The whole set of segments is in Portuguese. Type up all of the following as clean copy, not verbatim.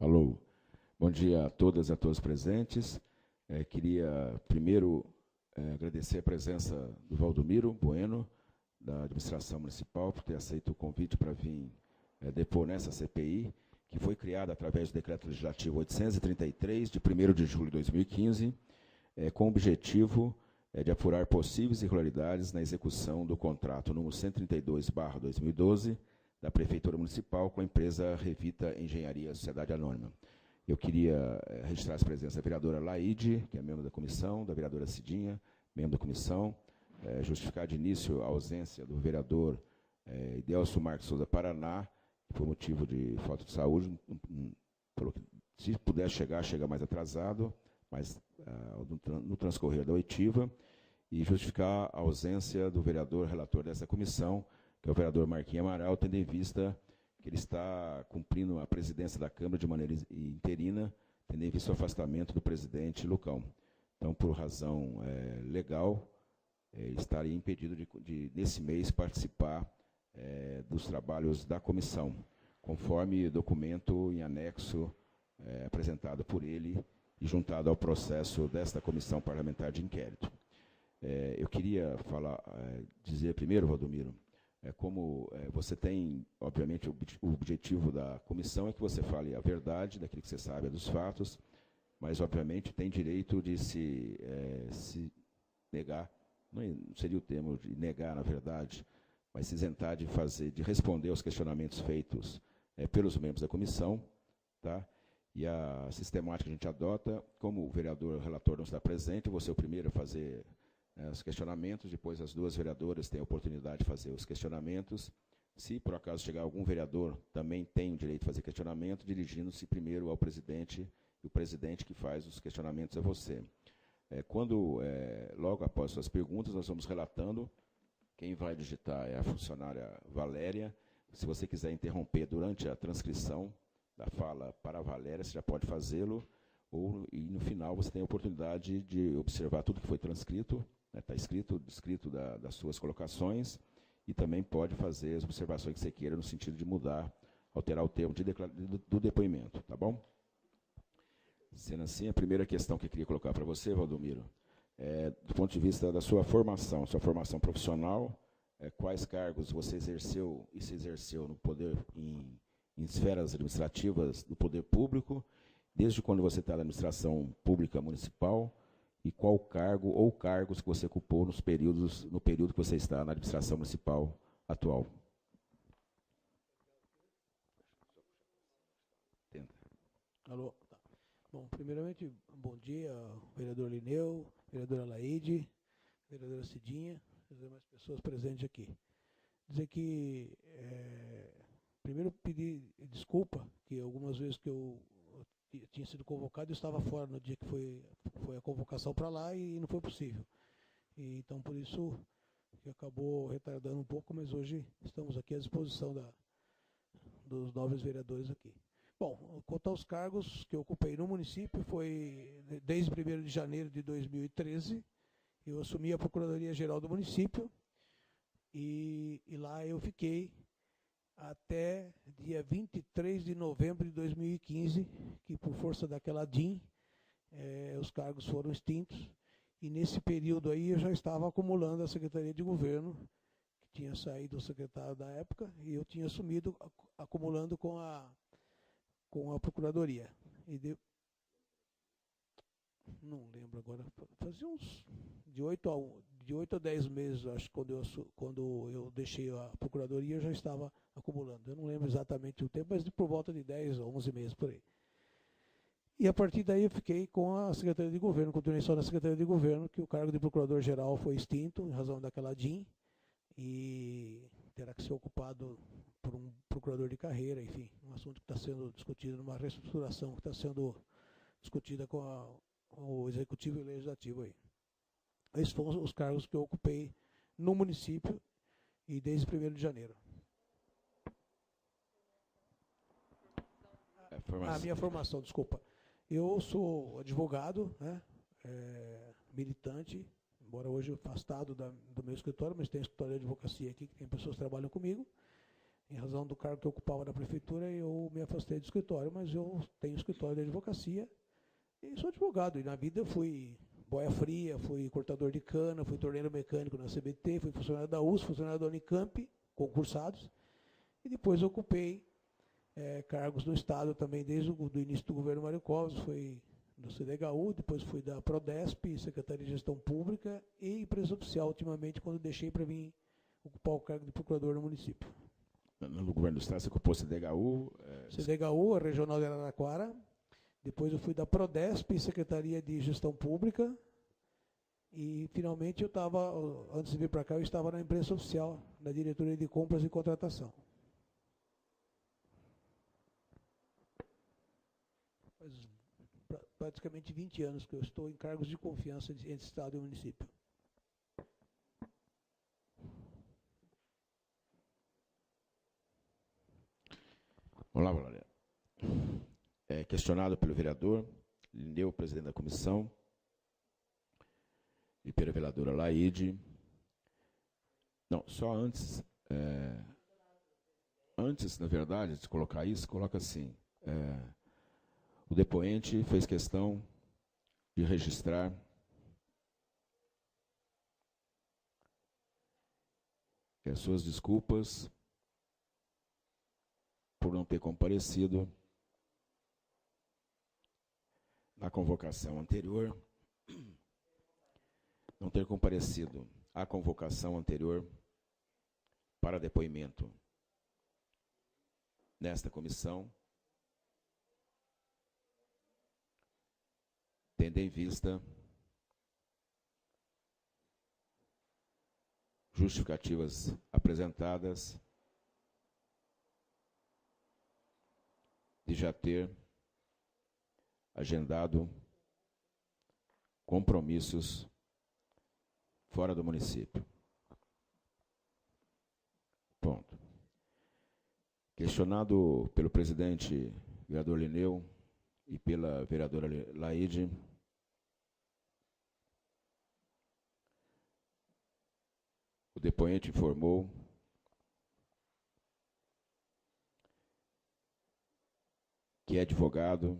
Alô, bom dia a todas e a todos presentes. Queria primeiro agradecer a presença do Valdomiro Bueno, da administração municipal, por ter aceito o convite para vir depor nessa CPI, que foi criada através do Decreto Legislativo 833, de 1º de julho de 2015, com o objetivo de apurar possíveis irregularidades na execução do contrato número 132/2012, da Prefeitura Municipal com a empresa Revita Engenharia Sociedade Anônima. Eu queria registrar a presença da vereadora Laide, que é membro da comissão, da vereadora Cidinha, membro da comissão, justificar de início a ausência do vereador Idelcio Marques Souza Paraná, que por motivo de falta de saúde, se puder chegar, chega mais atrasado, mas no transcorrer da oitiva, e justificar a ausência do vereador relator dessa comissão, que é o vereador Marquinhos Amaral, tendo em vista que ele está cumprindo a presidência da Câmara de maneira interina, tendo em vista o afastamento do presidente Lucão. Então, por razão legal, estaria impedido de, nesse mês, participar dos trabalhos da comissão, conforme documento em anexo apresentado por ele e juntado ao processo desta comissão parlamentar de inquérito. Eu queria dizer primeiro, Valdomiro, como você tem, obviamente, o objetivo da comissão é que você fale a verdade daquilo que você sabe dos fatos, mas, obviamente, tem direito de se negar, não seria o termo de negar, na verdade, mas se isentar de responder aos questionamentos feitos pelos membros da comissão, tá? E a sistemática que a gente adota, como o vereador relator não está presente, você é o primeiro a fazer os questionamentos, depois as duas vereadoras têm a oportunidade de fazer os questionamentos. Se, por acaso, chegar algum vereador, também tem o direito de fazer questionamento, dirigindo-se primeiro ao presidente, e o presidente que faz os questionamentos é você. Logo após suas perguntas, nós vamos relatando. Quem vai digitar é a funcionária Valéria. Se você quiser interromper durante a transcrição da fala para a Valéria, você já pode fazê-lo, e no final você tem a oportunidade de observar tudo que foi transcrito, está descrito das suas colocações, e também pode fazer as observações que você queira no sentido de mudar, alterar o termo do depoimento, tá bom? Sendo assim, a primeira questão que eu queria colocar para você, Valdomiro, do ponto de vista da sua formação profissional, quais cargos você exerceu e se exerceu no poder, em esferas administrativas do poder público, desde quando você está na administração pública municipal, e qual cargo ou cargos que você ocupou no período que você está na administração municipal atual. Alô? Tá. Bom, primeiramente, bom dia, vereador Lineu, vereadora Laide, vereadora Cidinha, e as demais pessoas presentes aqui. Dizer que, primeiro, pedir desculpa, que algumas vezes que eu tinha sido convocado, eu estava fora no dia que foi a convocação para lá e não foi possível. E, então, por isso, que acabou retardando um pouco, mas hoje estamos aqui à disposição dos novos vereadores aqui. Bom, quanto aos cargos que eu ocupei no município, foi desde 1º de janeiro de 2013, eu assumi a Procuradoria-Geral do município, e lá eu fiquei até dia 23 de novembro de 2015, que por força daquela DIN, os cargos foram extintos, e nesse período aí eu já estava acumulando a Secretaria de Governo, que tinha saído o secretário da época, e eu tinha assumido, acumulando com a Procuradoria. Não lembro agora, fazia uns de 8 a 10 meses, acho, quando eu deixei a Procuradoria, eu já estava acumulando. Eu não lembro exatamente o tempo, mas por volta de 10 ou 11 meses, por aí. E a partir daí eu fiquei com a Secretaria de Governo, continuei só na Secretaria de Governo, que o cargo de Procurador-Geral foi extinto, em razão daquela DIN, e terá que ser ocupado por um procurador de carreira, enfim, um assunto que está sendo discutido numa reestruturação que está sendo discutida com o Executivo e o Legislativo aí. Esses foram os cargos que eu ocupei no município e desde 1º de janeiro. A minha formação, desculpa. Eu sou advogado, né, militante, embora hoje afastado do meu escritório, mas tem escritório de advocacia aqui, que tem pessoas que trabalham comigo. em razão do cargo que eu ocupava na prefeitura, eu me afastei do escritório, mas eu tenho escritório de advocacia e sou advogado. E na vida eu fui boia fria, fui cortador de cana, fui torneiro mecânico na CBT, fui funcionário da USP, funcionário da Unicamp, concursados, e depois ocupei cargos no Estado também, desde o início do governo Mário Covas, fui do CDHU, depois fui da Prodesp, Secretaria de Gestão Pública e empresa oficial, ultimamente, quando deixei para vir ocupar o cargo de procurador no município. No governo do Estado, você ocupou CDHU? CDHU, a Regional de Araraquara. Depois eu fui da Prodesp, Secretaria de Gestão Pública. E, finalmente, eu estava, antes de vir para cá, eu estava na imprensa oficial, na diretoria de compras e contratação. Faz praticamente 20 anos que eu estou em cargos de confiança entre Estado e município. Olá, Valéria. Questionado pelo vereador Lineu, presidente da comissão, e pela vereadora Laide. Não, só antes, na verdade, de colocar isso, coloca assim, o depoente fez questão de registrar as suas desculpas por não ter comparecido na convocação anterior, não ter comparecido à convocação anterior para depoimento nesta comissão, tendo em vista justificativas apresentadas de já ter agendado compromissos fora do município. Ponto. Questionado pelo presidente vereador Lineu e pela vereadora Laide, o depoente informou que é advogado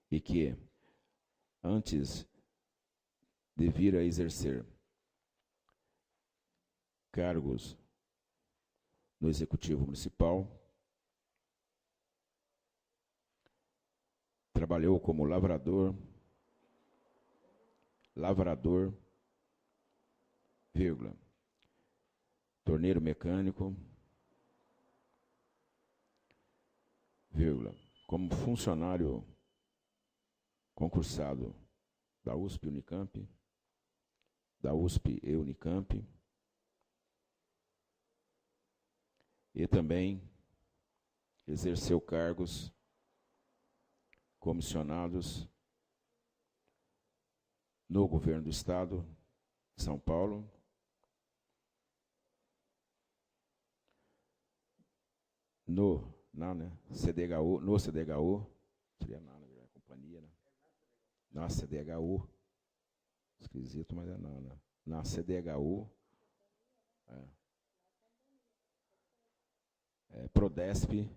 e que, antes de vir a exercer cargos no Executivo Municipal, trabalhou como lavrador, vírgula, torneiro mecânico, vírgula, como funcionário concursado da USP e Unicamp, da USP e Unicamp, e também exerceu cargos comissionados no governo do Estado de São Paulo, no CDHU, seria na companhia, né? Na CDHU, esquisito, mas na CDHU, Prodesp,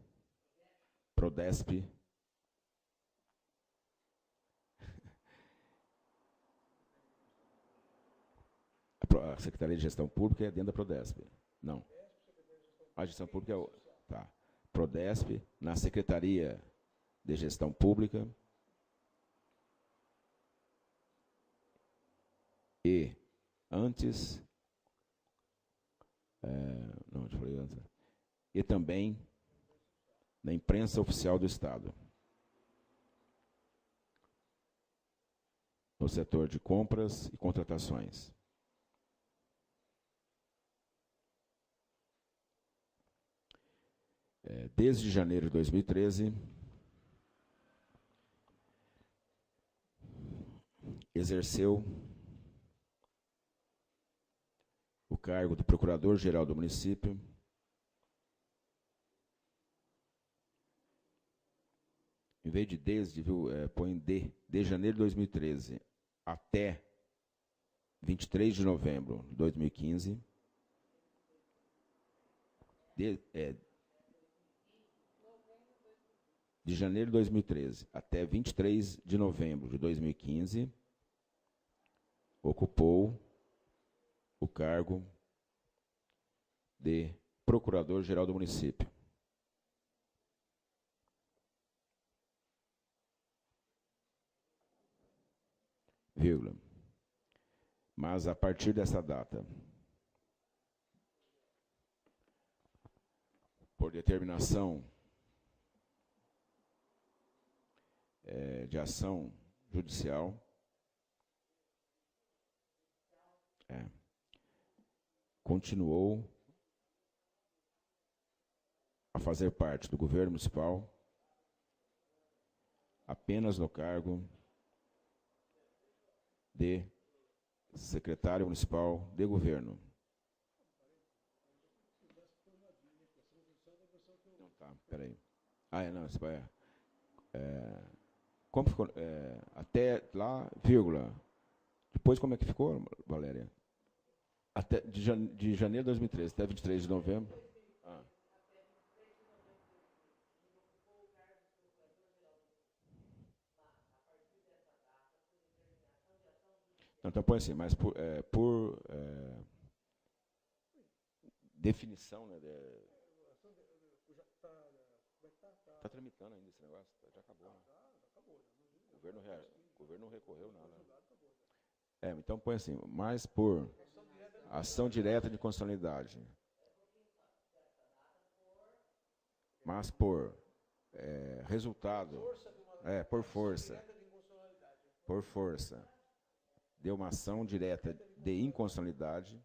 a Secretaria de Gestão Pública é dentro da Prodesp. Não. A Gestão Pública é tá. Prodesp, na Secretaria de Gestão Pública e antes, não, eu falei antes, e também na imprensa oficial do Estado, no setor de compras e contratações. Desde janeiro de 2013, exerceu o cargo de Procurador-Geral do município, em vez de desde, põe de janeiro de 2013 até 23 de novembro de 2015, de janeiro de 2013 até 23 de novembro de 2015, ocupou o cargo de Procurador-Geral do Município. Vírgula. Mas, a partir dessa data, por determinação de ação judicial, continuou a fazer parte do governo municipal apenas no cargo de secretário municipal de governo. Não, tá, peraí. Não, isso vai... como ficou? Até lá, vírgula. Depois, como é que ficou, Valéria? Até de janeiro de 2013 até 23 de novembro. Então, põe assim, mas por definição, né? Está tramitando ainda esse negócio? Já acabou, né? O governo não recorreu nada. Então, põe assim, mas por ação direta de constitucionalidade, mas por resultado, por força, de uma ação direta de inconstitucionalidade,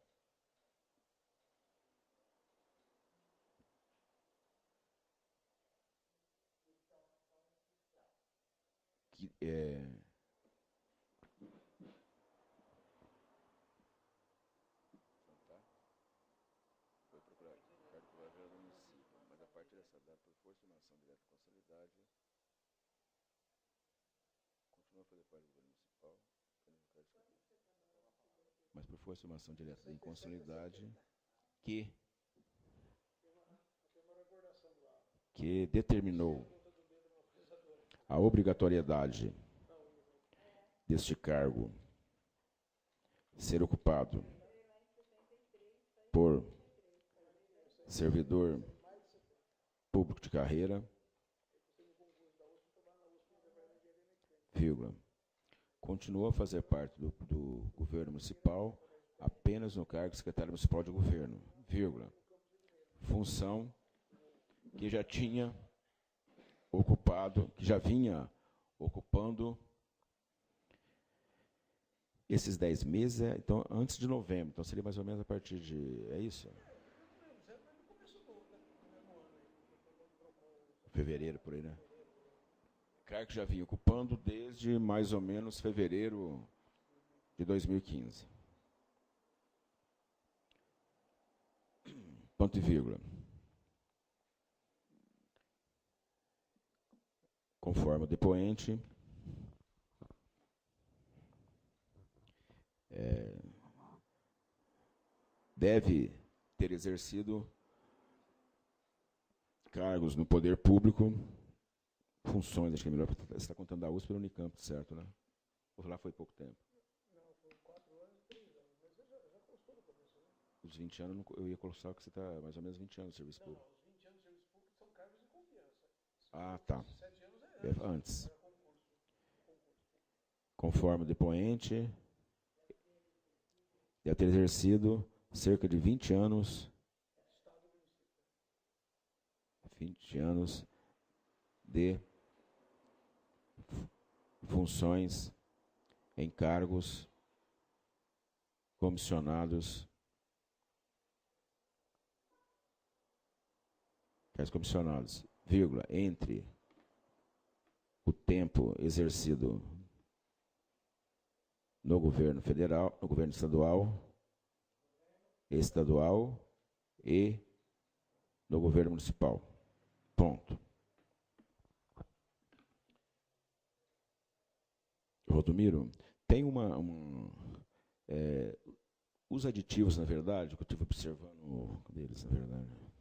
que foi procurador do município, mas a partir dessa data, por força de uma ação direta de inconstitucionalidade, continua a fazer parte do governo municipal, mas por força de uma ação direta de inconstitucionalidade que determinou a obrigatoriedade deste cargo ser ocupado por servidor público de carreira, vírgula, continua a fazer parte do governo municipal apenas no cargo de secretário municipal de governo, vírgula, função que já tinha ocupado, que já vinha ocupando esses 10 meses, então, antes de novembro. Então, seria mais ou menos a partir de... É isso? Fevereiro, por aí, né? Cargo que já vinha ocupando desde mais ou menos fevereiro de 2015. Ponto e vírgula. Conforme o depoente, deve ter exercido cargos no poder público, funções, acho que é melhor, você está contando da USP pelo Unicamp, certo, né? Ou lá foi pouco tempo? Não, foi 4 anos e 3 anos, mas você já postou no começo, né? Os 20 anos, eu ia colocar que você está mais ou menos 20 anos de serviço público. Não, os 20 anos de serviço público são cargos de confiança. Tá. 7 anos é antes. Conforme o depoente, deve ter exercido cerca de 20 anos de funções em cargos comissionados, vírgula, entre o tempo exercido no governo federal, no governo estadual e no governo municipal. Ponto. Rodomiro, tem os aditivos, na verdade, que eu estive observando deles, na verdade.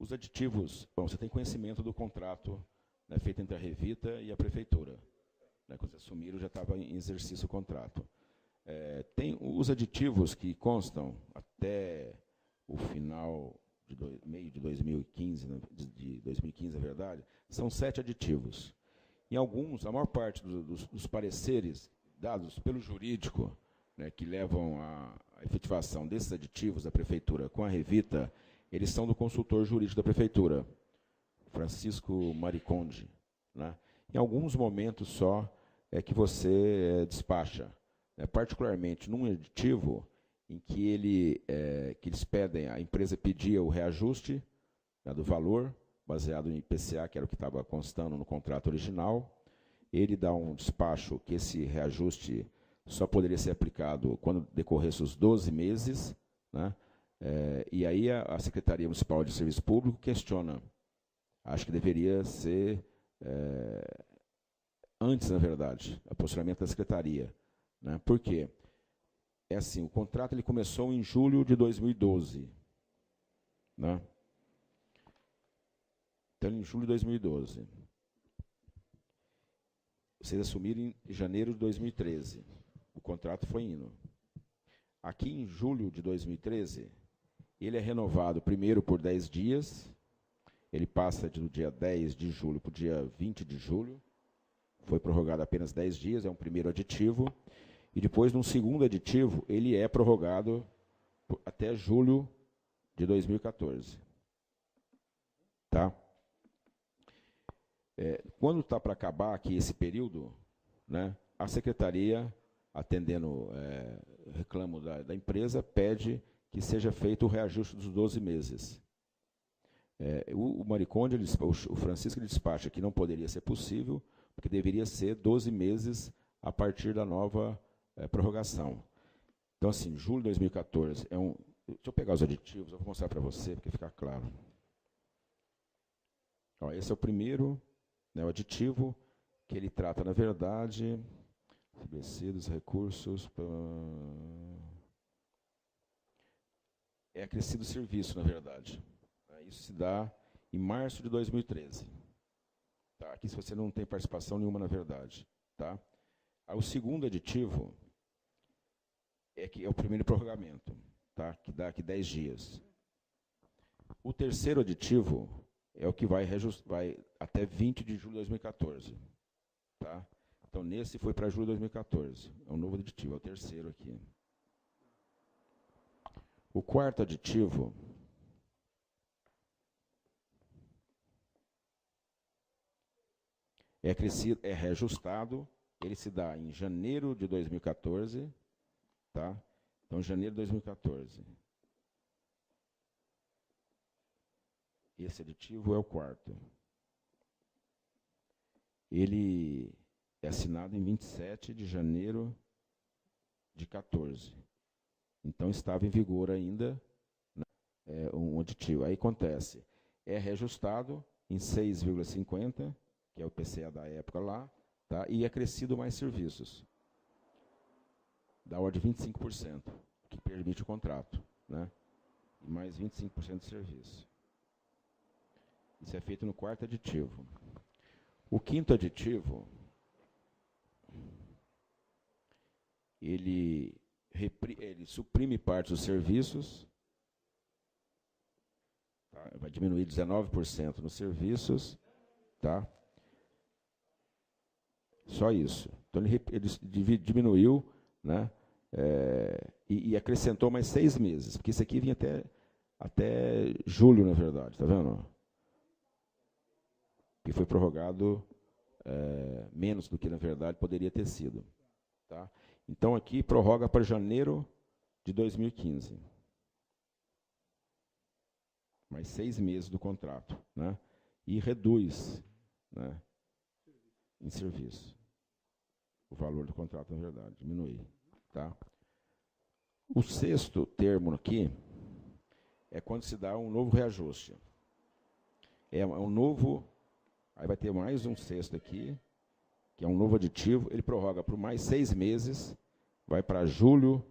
Os aditivos, bom, você tem conhecimento do contrato, né, feito entre a Revita e a Prefeitura. Né, quando vocês assumiram, já estava em exercício o contrato. Tem os aditivos que constam até o final, meio de 2015, de 2015, é verdade, são 7 aditivos. Em alguns, a maior parte dos pareceres dados pelo jurídico, né, que levam à efetivação desses aditivos da Prefeitura com a Revita, eles são do consultor jurídico da Prefeitura, Francisco Mariconde. Né? Em alguns momentos só é que você despacha, né, particularmente num aditivo em que eles pedem, a empresa pedia o reajuste, né, do valor, baseado em IPCA, que era o que estava constando no contrato original. Ele dá um despacho que esse reajuste só poderia ser aplicado quando decorresse os 12 meses, né? E aí a Secretaria Municipal de Serviço Público questiona. Acho que deveria ser antes, na verdade, o posicionamento da Secretaria. Né? Por quê? É assim, o contrato ele começou em julho de 2012. Né? Então, em julho de 2012. Vocês assumiram em janeiro de 2013. O contrato foi indo. Aqui, em julho de 2013, ele é renovado primeiro por 10 dias. Ele passa do dia 10 de julho para o dia 20 de julho. Foi prorrogado apenas 10 dias, é um primeiro aditivo. E depois, num segundo aditivo, ele é prorrogado até julho de 2014. Tá? Quando está para acabar aqui esse período, né, a Secretaria, atendendo reclamo da empresa, pede que seja feito o reajuste dos 12 meses. O Mariconde, o Francisco, ele despacha que não poderia ser possível, porque deveria ser 12 meses a partir da nova prorrogação. Então, assim, julho de 2014 é um... Deixa eu pegar os aditivos, eu vou mostrar para você, porque fica claro. Ó, esse é o primeiro, né, o aditivo, que ele trata, na verdade, dos recursos... É acrescido serviço, na verdade. Isso se dá em março de 2013. Tá? Aqui, se você não tem participação nenhuma, na verdade. Tá? O segundo aditivo é o primeiro prorrogamento, tá? Que dá aqui 10 dias. O terceiro aditivo é o que vai até 20 de julho de 2014. Tá? Então, nesse foi para julho de 2014. É um novo aditivo, é o terceiro aqui. O quarto aditivo é reajustado, ele se dá em janeiro de 2014, tá? Então, janeiro de 2014. Esse aditivo é o quarto. Ele é assinado em 27 de janeiro de 14. Então, estava em vigor ainda, né, um aditivo. Aí acontece, é reajustado em 6,50, que é o IPCA da época lá, tá? E é crescido mais serviços, da ordem de 25%, que permite o contrato, né? E mais 25% de serviço. Isso é feito no quarto aditivo. O quinto aditivo, ele suprime parte dos serviços, tá? Vai diminuir 19% nos serviços, tá? Só isso. Então, ele diminuiu, né, e acrescentou mais 6 meses, porque isso aqui vinha até julho, na verdade, tá vendo? Que foi prorrogado menos do que, na verdade, poderia ter sido. Tá? Então, aqui prorroga para janeiro de 2015. Mais 6 meses do contrato. Né? E reduz, né, em serviço. O valor do contrato, na verdade, diminui. Tá? O sexto termo aqui é quando se dá um novo reajuste. É um novo... Aí vai ter mais um sexto aqui, que é um novo aditivo. Ele prorroga por mais 6 meses, vai para julho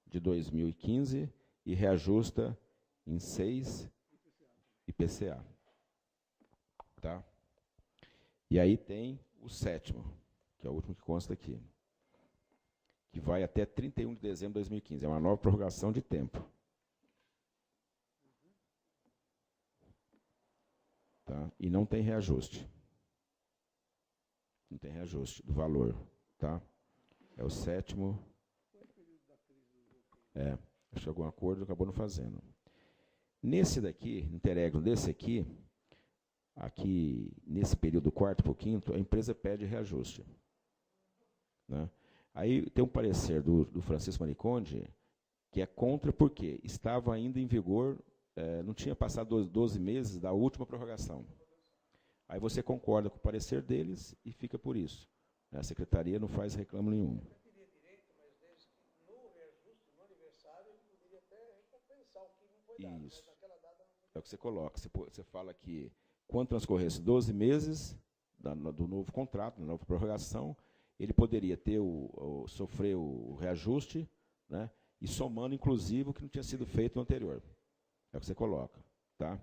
de 2015 e reajusta em 6 IPCA. Tá? E aí tem o 7º, que é o último que consta aqui, que vai até 31 de dezembro de 2015. É uma nova prorrogação de tempo. Tá? E não tem reajuste. Não tem reajuste do valor. Tá? É o 7º. Acho que algum acordo acabou não fazendo. Nesse daqui, interregno desse aqui, nesse período do 4º para o 5º, a empresa pede reajuste. Né? Aí tem um parecer do Francisco Mariconde, que é contra porque estava ainda em vigor, não tinha passado 12 meses da última prorrogação. Aí você concorda com o parecer deles e fica por isso. A secretaria não faz reclamo nenhum. Isso. É o que você coloca. Você fala que, quando transcorresse 12 meses do novo contrato, da nova prorrogação, ele poderia sofrer o reajuste, né, e somando, inclusive, o que não tinha sido feito no anterior. É o que você coloca. Tá?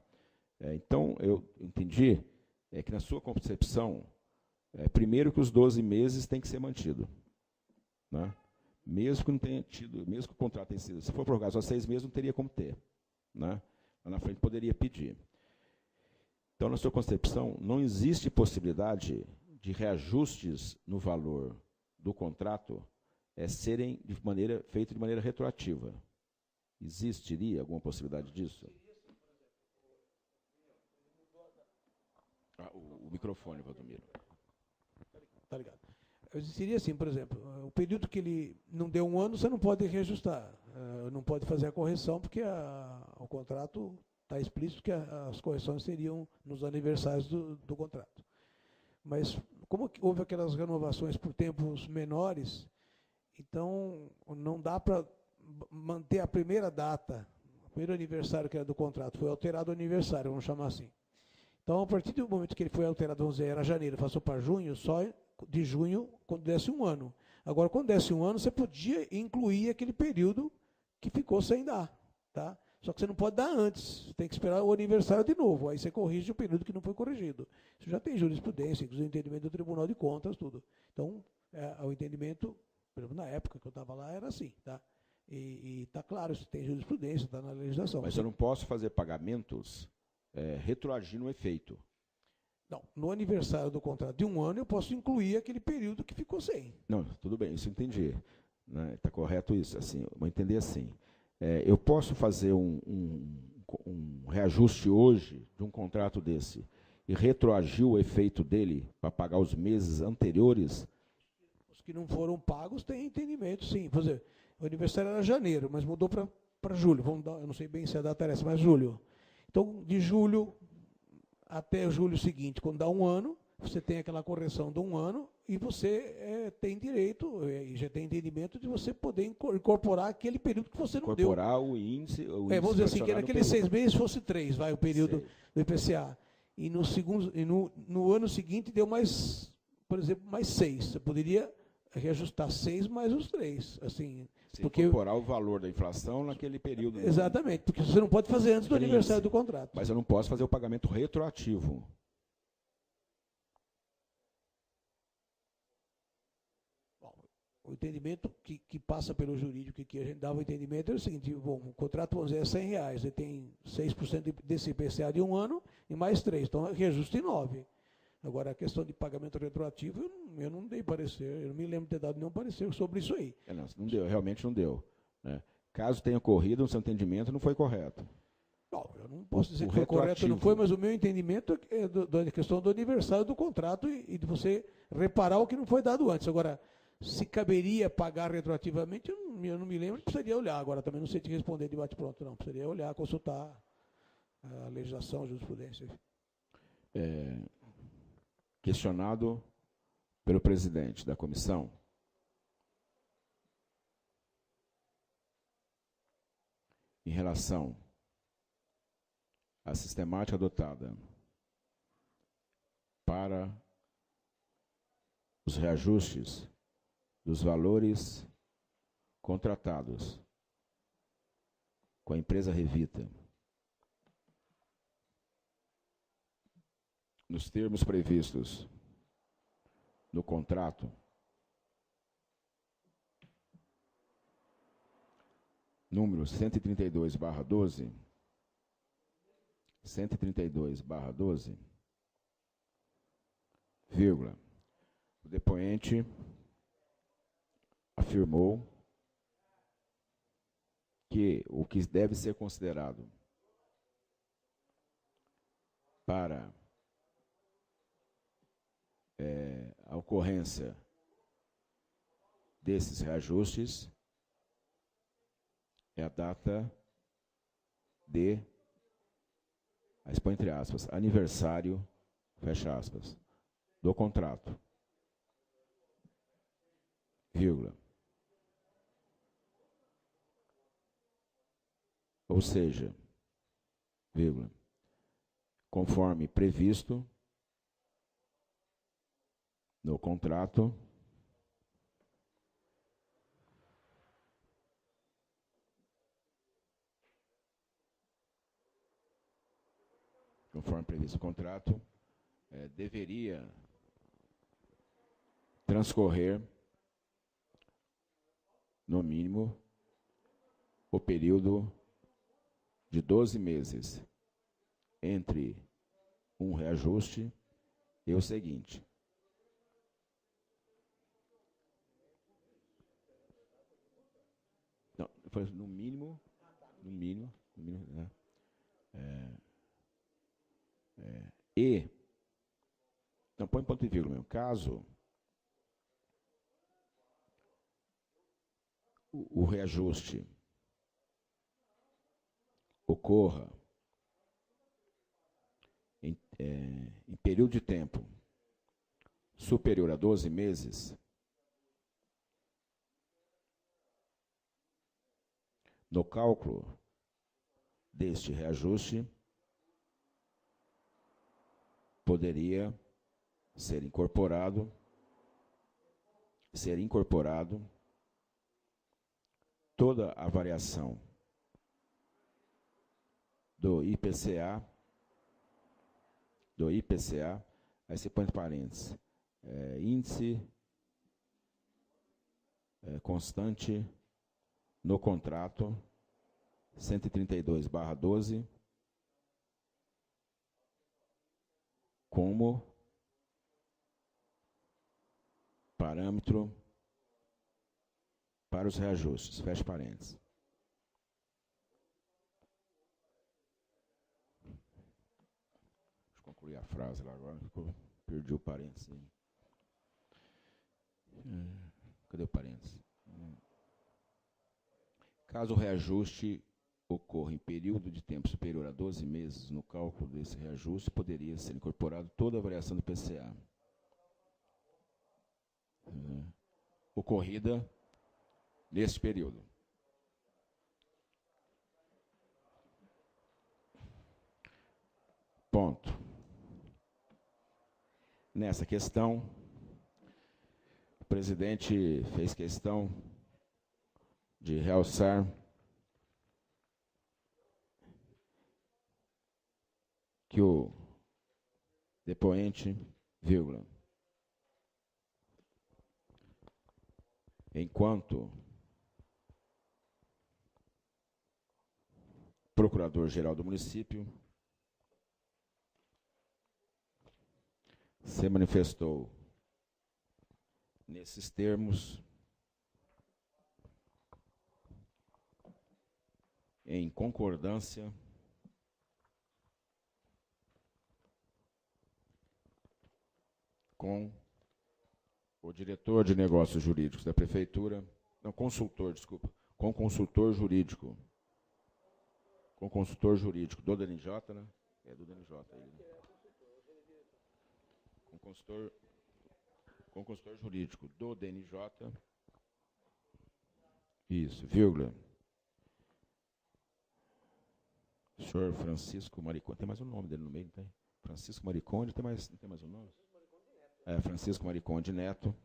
Então, eu entendi que, na sua concepção, primeiro que os 12 meses têm que ser mantidos. Né? Mesmo que não tenha tido, mesmo que o contrato tenha sido, se for prorrogado só 6 meses, não teria como ter. Né? Lá na frente poderia pedir. Então, na sua concepção, não existe possibilidade de reajustes no valor do contrato serem feitos de maneira retroativa. Existiria alguma possibilidade disso? O microfone, Valdomiro. Tá ligado. Existiria assim, por exemplo, o período que ele não deu 1 ano, você não pode reajustar, não pode fazer a correção, porque o contrato está explícito que as correções seriam nos aniversários do contrato. Mas, como houve aquelas renovações por tempos menores, então não dá para manter a primeira data, o primeiro aniversário que era do contrato, foi alterado o aniversário, vamos chamar assim. Então, a partir do momento que ele foi alterado, vamos dizer, era janeiro, passou para junho, só de junho, quando desse 1 ano. Agora, quando desse 1 ano, você podia incluir aquele período que ficou sem dar. Tá? Só que você não pode dar antes, você tem que esperar o aniversário de novo, aí você corrige o período que não foi corrigido. Isso já tem jurisprudência, inclusive o entendimento do Tribunal de Contas, tudo. Então, o entendimento, por exemplo, na época que eu estava lá, era assim. Tá? E está claro, isso tem jurisprudência, está na legislação. Mas eu não posso fazer pagamentos retroagindo o efeito. Não, no aniversário do contrato de 1 ano, eu posso incluir aquele período que ficou sem. Não, tudo bem, isso eu entendi. Está correto isso, assim, vou entender assim. Eu posso fazer um reajuste hoje de um contrato desse e retroagir o efeito dele para pagar os meses anteriores? Os que não foram pagos têm entendimento, sim. Por exemplo, o aniversário era janeiro, mas mudou para julho. Eu não sei bem se a data era essa, mas julho. Então, de julho até o julho seguinte, quando dá 1 ano, você tem aquela correção de 1 ano e você tem direito, e já tem entendimento de você poder incorporar aquele período que você não deu. Incorporar o índice. Vamos dizer assim, que naqueles 6 meses fosse 3, o período do IPCA. E no ano seguinte deu mais, por exemplo, mais 6. Você poderia reajustar 6 mais os 3. Assim, incorporar o valor da inflação naquele período. Exatamente, porque você não pode fazer antes do aniversário do contrato. Mas eu não posso fazer o pagamento retroativo. Bom, o entendimento que passa pelo jurídico, que a gente dava o entendimento, é o seguinte: bom, o contrato, vamos dizer, é R$100, ele tem 6% desse IPCA de 1 ano e mais 3, então reajuste em 9. Agora, a questão de pagamento retroativo, eu não dei parecer, eu não me lembro de ter dado nenhum parecer sobre isso aí. Não deu, realmente não deu. Né? Caso tenha ocorrido, o seu entendimento não foi correto. Não, eu não posso dizer que foi correto ou não foi, mas o meu entendimento é da questão do aniversário do contrato e de você reparar o que não foi dado antes. Agora, se caberia pagar retroativamente, eu não me lembro, precisaria olhar. Agora, também não sei te responder de bate-pronto, não. Precisaria olhar, consultar a legislação, a jurisprudência. Questionado pelo presidente da comissão, em relação à sistemática adotada para os reajustes dos valores contratados com a empresa Revita nos termos previstos no contrato, número 132/12, 132/12, vírgula, o depoente afirmou que o que deve ser considerado para a ocorrência desses reajustes é a data de, aí põe entre aspas, aniversário, fecha aspas, do contrato, vírgula. Ou seja, vírgula, conforme previsto no contrato, deveria transcorrer, no mínimo, o período de 12 meses entre um reajuste e o seguinte. Não, foi no mínimo, né? E, não, põe ponto e vírgula mesmo, caso o reajuste ocorra em período de tempo superior a 12 meses, no cálculo deste reajuste, poderia ser incorporado toda a variação do IPCA, aí você põe entre parênteses, índice constante no contrato 132/12, como parâmetro para os reajustes, fecha parênteses. Deixa eu concluir a frase lá agora, perdi o parênteses. Cadê o parênteses? Caso o reajuste ocorra em período de tempo superior a 12 meses, no cálculo desse reajuste poderia ser incorporado toda a variação do IPCA ocorrida nesse período. Ponto. Nessa questão, o presidente fez questão de realçar que o depoente, vírgula, enquanto procurador-geral do município, se manifestou nesses termos em concordância com o diretor de negócios jurídicos da prefeitura, não, consultor, desculpa, com o consultor jurídico do DNJ, né? É do DNJ ele, né? Com o consultor jurídico do DNJ, isso, vírgula, senhor Francisco Mariconde, tem mais um nome dele no meio, não tem? Francisco Mariconde, não tem mais um nome? Francisco Mariconde Neto,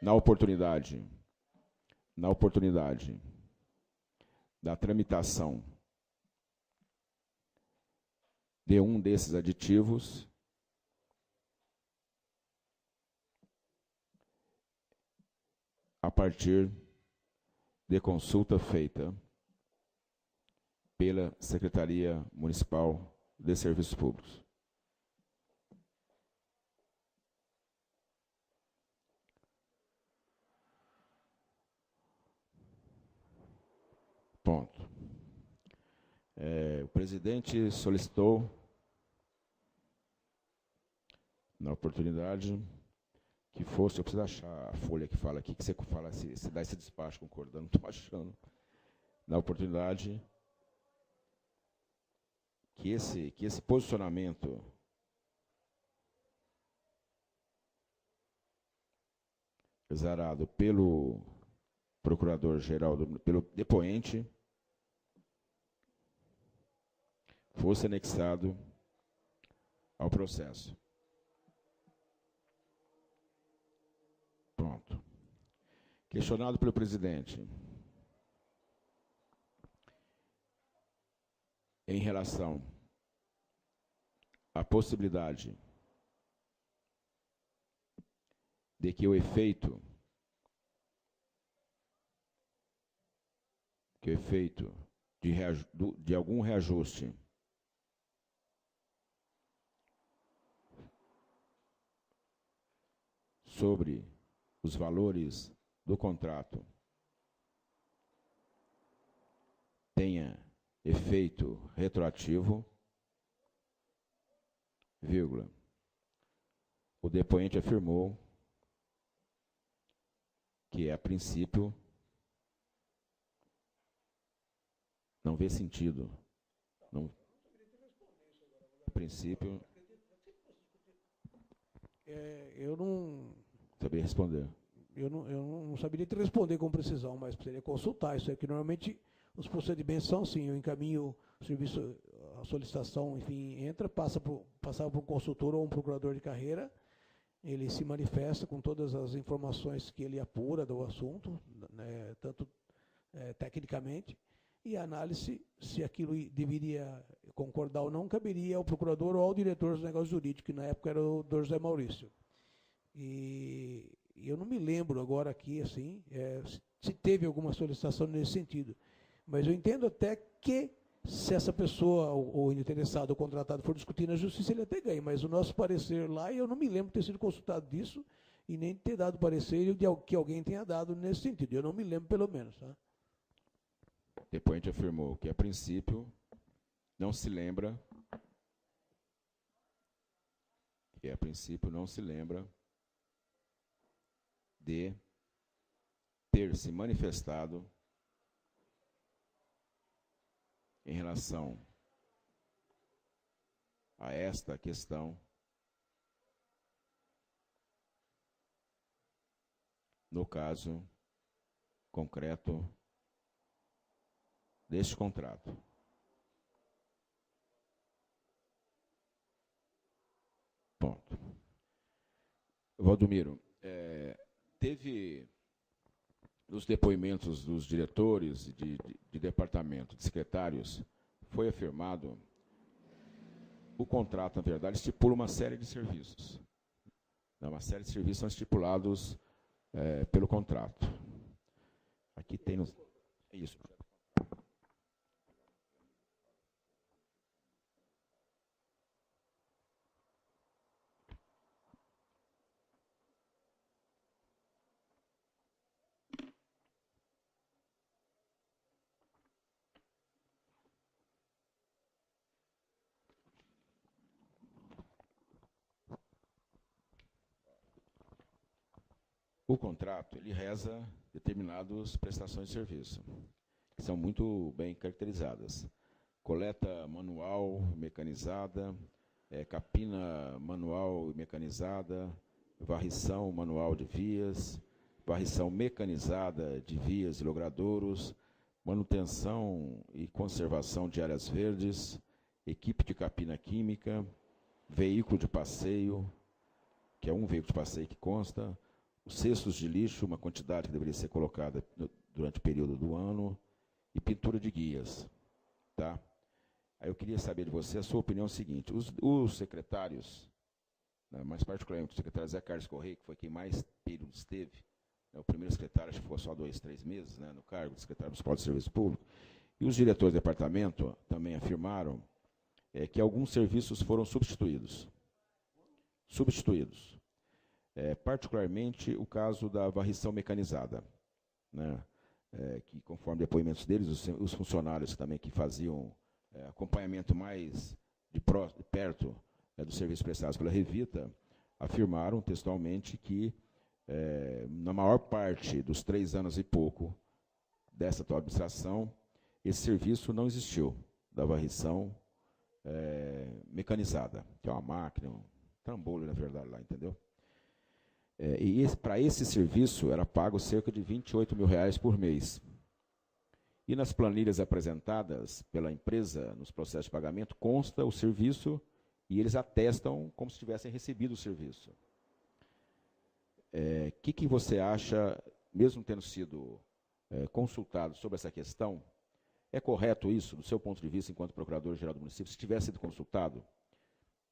na oportunidade da tramitação de um desses aditivos a partir de consulta feita pela Secretaria Municipal de Serviços Públicos. Ponto. O presidente solicitou, na oportunidade, que fosse, eu preciso achar a folha que fala aqui, que você fala, se dá esse despacho concordando, não estou achando. Na oportunidade, que esse posicionamento exarado pelo procurador-geral, pelo depoente, fosse anexado ao processo. Pronto. Questionado pelo presidente em relação à possibilidade de que o efeito de algum reajuste sobre os valores do contrato tenha efeito retroativo, vírgula, o depoente afirmou que, a princípio, não vê sentido. Não, a princípio, eu não sabia responder. Eu não saberia te responder com precisão, mas precisaria consultar isso aí, que normalmente os procedimentos são assim, eu encaminho o serviço, a solicitação, enfim, passava por um consultor ou um procurador de carreira, ele se manifesta com todas as informações que ele apura do assunto, né, tanto tecnicamente, e a análise, se aquilo deveria concordar ou não, caberia ao procurador ou ao diretor dos negócios jurídicos, que na época era o Dr. José Maurício. E eu não me lembro agora aqui, assim, se teve alguma solicitação nesse sentido. Mas eu entendo até que, se essa pessoa, ou interessado ou contratado, for discutir na justiça, ele até ganha. Mas o nosso parecer lá, eu não me lembro de ter sido consultado disso e nem ter dado parecer de que alguém tenha dado nesse sentido. Eu não me lembro, pelo menos. Tá? O depoente afirmou que, a princípio, não se lembra de ter se manifestado em relação a esta questão no caso concreto deste contrato. Ponto. Valdomiro, teve nos depoimentos dos diretores de departamento, de secretários, foi afirmado, o contrato, na verdade, estipula uma série de serviços. Uma série de serviços são estipulados pelo contrato. Aqui tem... Isso. O contrato, ele reza determinadas prestações de serviço, que são muito bem caracterizadas. Coleta manual mecanizada, capina manual mecanizada, varrição manual de vias, varrição mecanizada de vias e logradouros, manutenção e conservação de áreas verdes, equipe de capina química, veículo de passeio, que é um veículo de passeio que consta, os cestos de lixo, uma quantidade que deveria ser colocada durante o período do ano, e pintura de guias. Tá? Aí eu queria saber de você a sua opinião seguinte. Os secretários, né, mais particularmente o secretário Zé Carlos Correia, que foi quem mais período esteve, né, o primeiro secretário acho que ficou só 2, 3 meses, né, no cargo de secretário municipal de serviço público, e os diretores do departamento também afirmaram que alguns serviços foram substituídos. Particularmente o caso da varrição mecanizada, né, que conforme depoimentos deles, os funcionários também que faziam acompanhamento mais de perto dos serviços prestados pela Revita, afirmaram textualmente que, na maior parte dos 3 anos e pouco dessa atual administração, esse serviço não existiu, da varrição mecanizada, que é uma máquina, um trambolho, na verdade, lá, entendeu? E para esse serviço era pago cerca de R$28 mil por mês. E nas planilhas apresentadas pela empresa, nos processos de pagamento, consta o serviço e eles atestam como se tivessem recebido o serviço. Que você acha, mesmo tendo sido consultado sobre essa questão, é correto isso, do seu ponto de vista, enquanto procurador-geral do município, se tivesse sido consultado,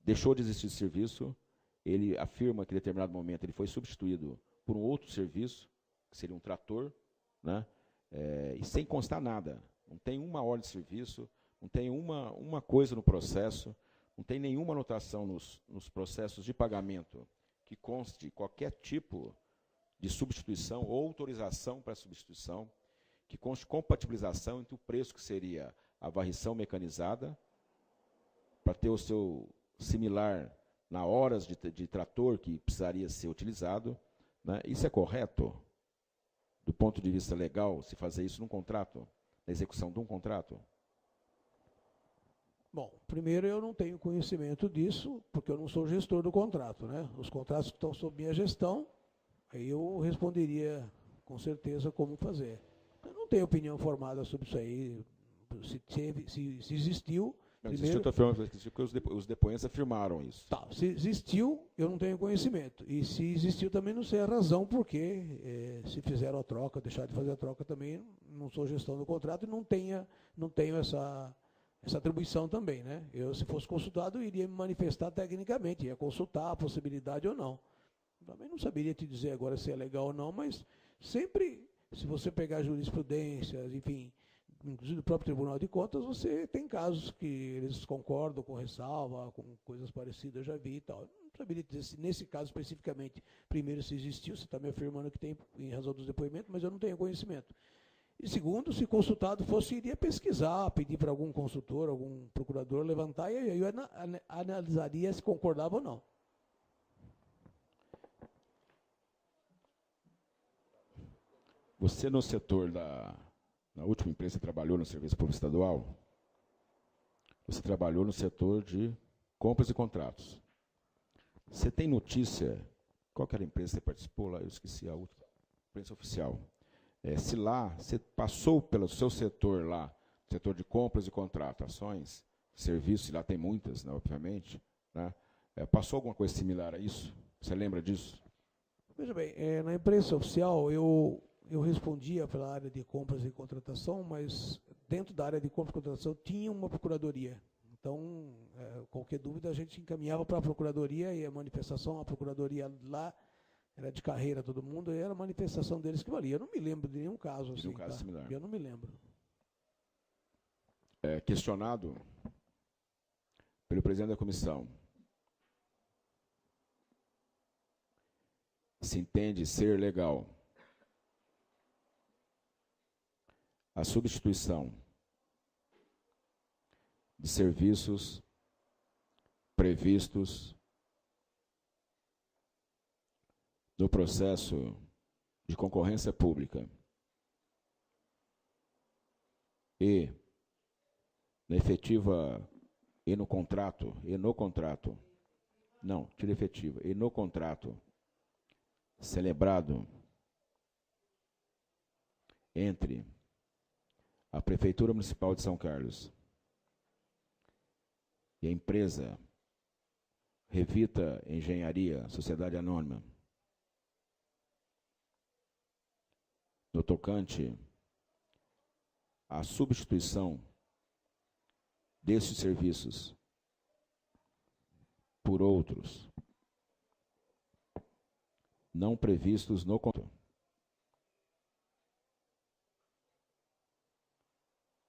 deixou de existir esse serviço, ele afirma que em determinado momento ele foi substituído por um outro serviço, que seria um trator, né? E sem constar nada. Não tem uma ordem de serviço, não tem uma coisa no processo, não tem nenhuma anotação nos processos de pagamento que conste qualquer tipo de substituição ou autorização para substituição, que conste compatibilização entre o preço que seria a varrição mecanizada, para ter o seu similar na horas de trator que precisaria ser utilizado, né? Isso é correto, do ponto de vista legal, se fazer isso num contrato, na execução de um contrato? Bom, primeiro eu não tenho conhecimento disso, porque eu não sou gestor do contrato, né? Os contratos estão sob minha gestão, aí eu responderia com certeza como fazer. Eu não tenho opinião formada sobre isso aí, se existiu. Não, existiu, porque os depoentes afirmaram isso. Tá, se existiu, eu não tenho conhecimento. E se existiu, também não sei a razão por que se fizeram a troca, deixar de fazer a troca também, não sou gestão do contrato e não tenho essa atribuição também, né? Eu, se fosse consultado, iria me manifestar tecnicamente, ia consultar a possibilidade ou não. Também não saberia te dizer agora se é legal ou não, mas sempre, se você pegar jurisprudências, enfim, inclusive do próprio Tribunal de Contas, você tem casos que eles concordam com ressalva, com coisas parecidas, eu já vi e tal. Não saberia dizer se nesse caso especificamente, primeiro, se existiu, você está me afirmando que tem em razão dos depoimentos, mas eu não tenho conhecimento. E segundo, se consultado fosse, iria pesquisar, pedir para algum consultor, algum procurador levantar, e aí eu analisaria se concordava ou não. Você, no setor na última empresa, você trabalhou no Serviço Público Estadual, você trabalhou no setor de compras e contratos. Você tem notícia, qual que era a empresa que você participou lá? Eu esqueci a última, imprensa oficial. Se lá, você passou pelo seu setor lá, setor de compras e contratações, serviços, lá tem muitas, né, obviamente, né? Passou alguma coisa similar a isso? Você lembra disso? Veja bem, na imprensa oficial eu respondia pela área de compras e contratação, mas dentro da área de compras e contratação tinha uma procuradoria. Então, qualquer dúvida a gente encaminhava para a procuradoria e a manifestação, a procuradoria lá era de carreira todo mundo, e era a manifestação deles que valia. Eu não me lembro de nenhum caso assim. De um caso similar. Eu não me lembro. Questionado pelo presidente da comissão, se entende ser legal a substituição de serviços previstos no processo de concorrência pública e na efetiva e no contrato, não, tira efetiva, e no contrato celebrado entre a Prefeitura Municipal de São Carlos e a empresa Revita Engenharia, Sociedade Anônima, no tocante a substituição desses serviços por outros não previstos no contrato,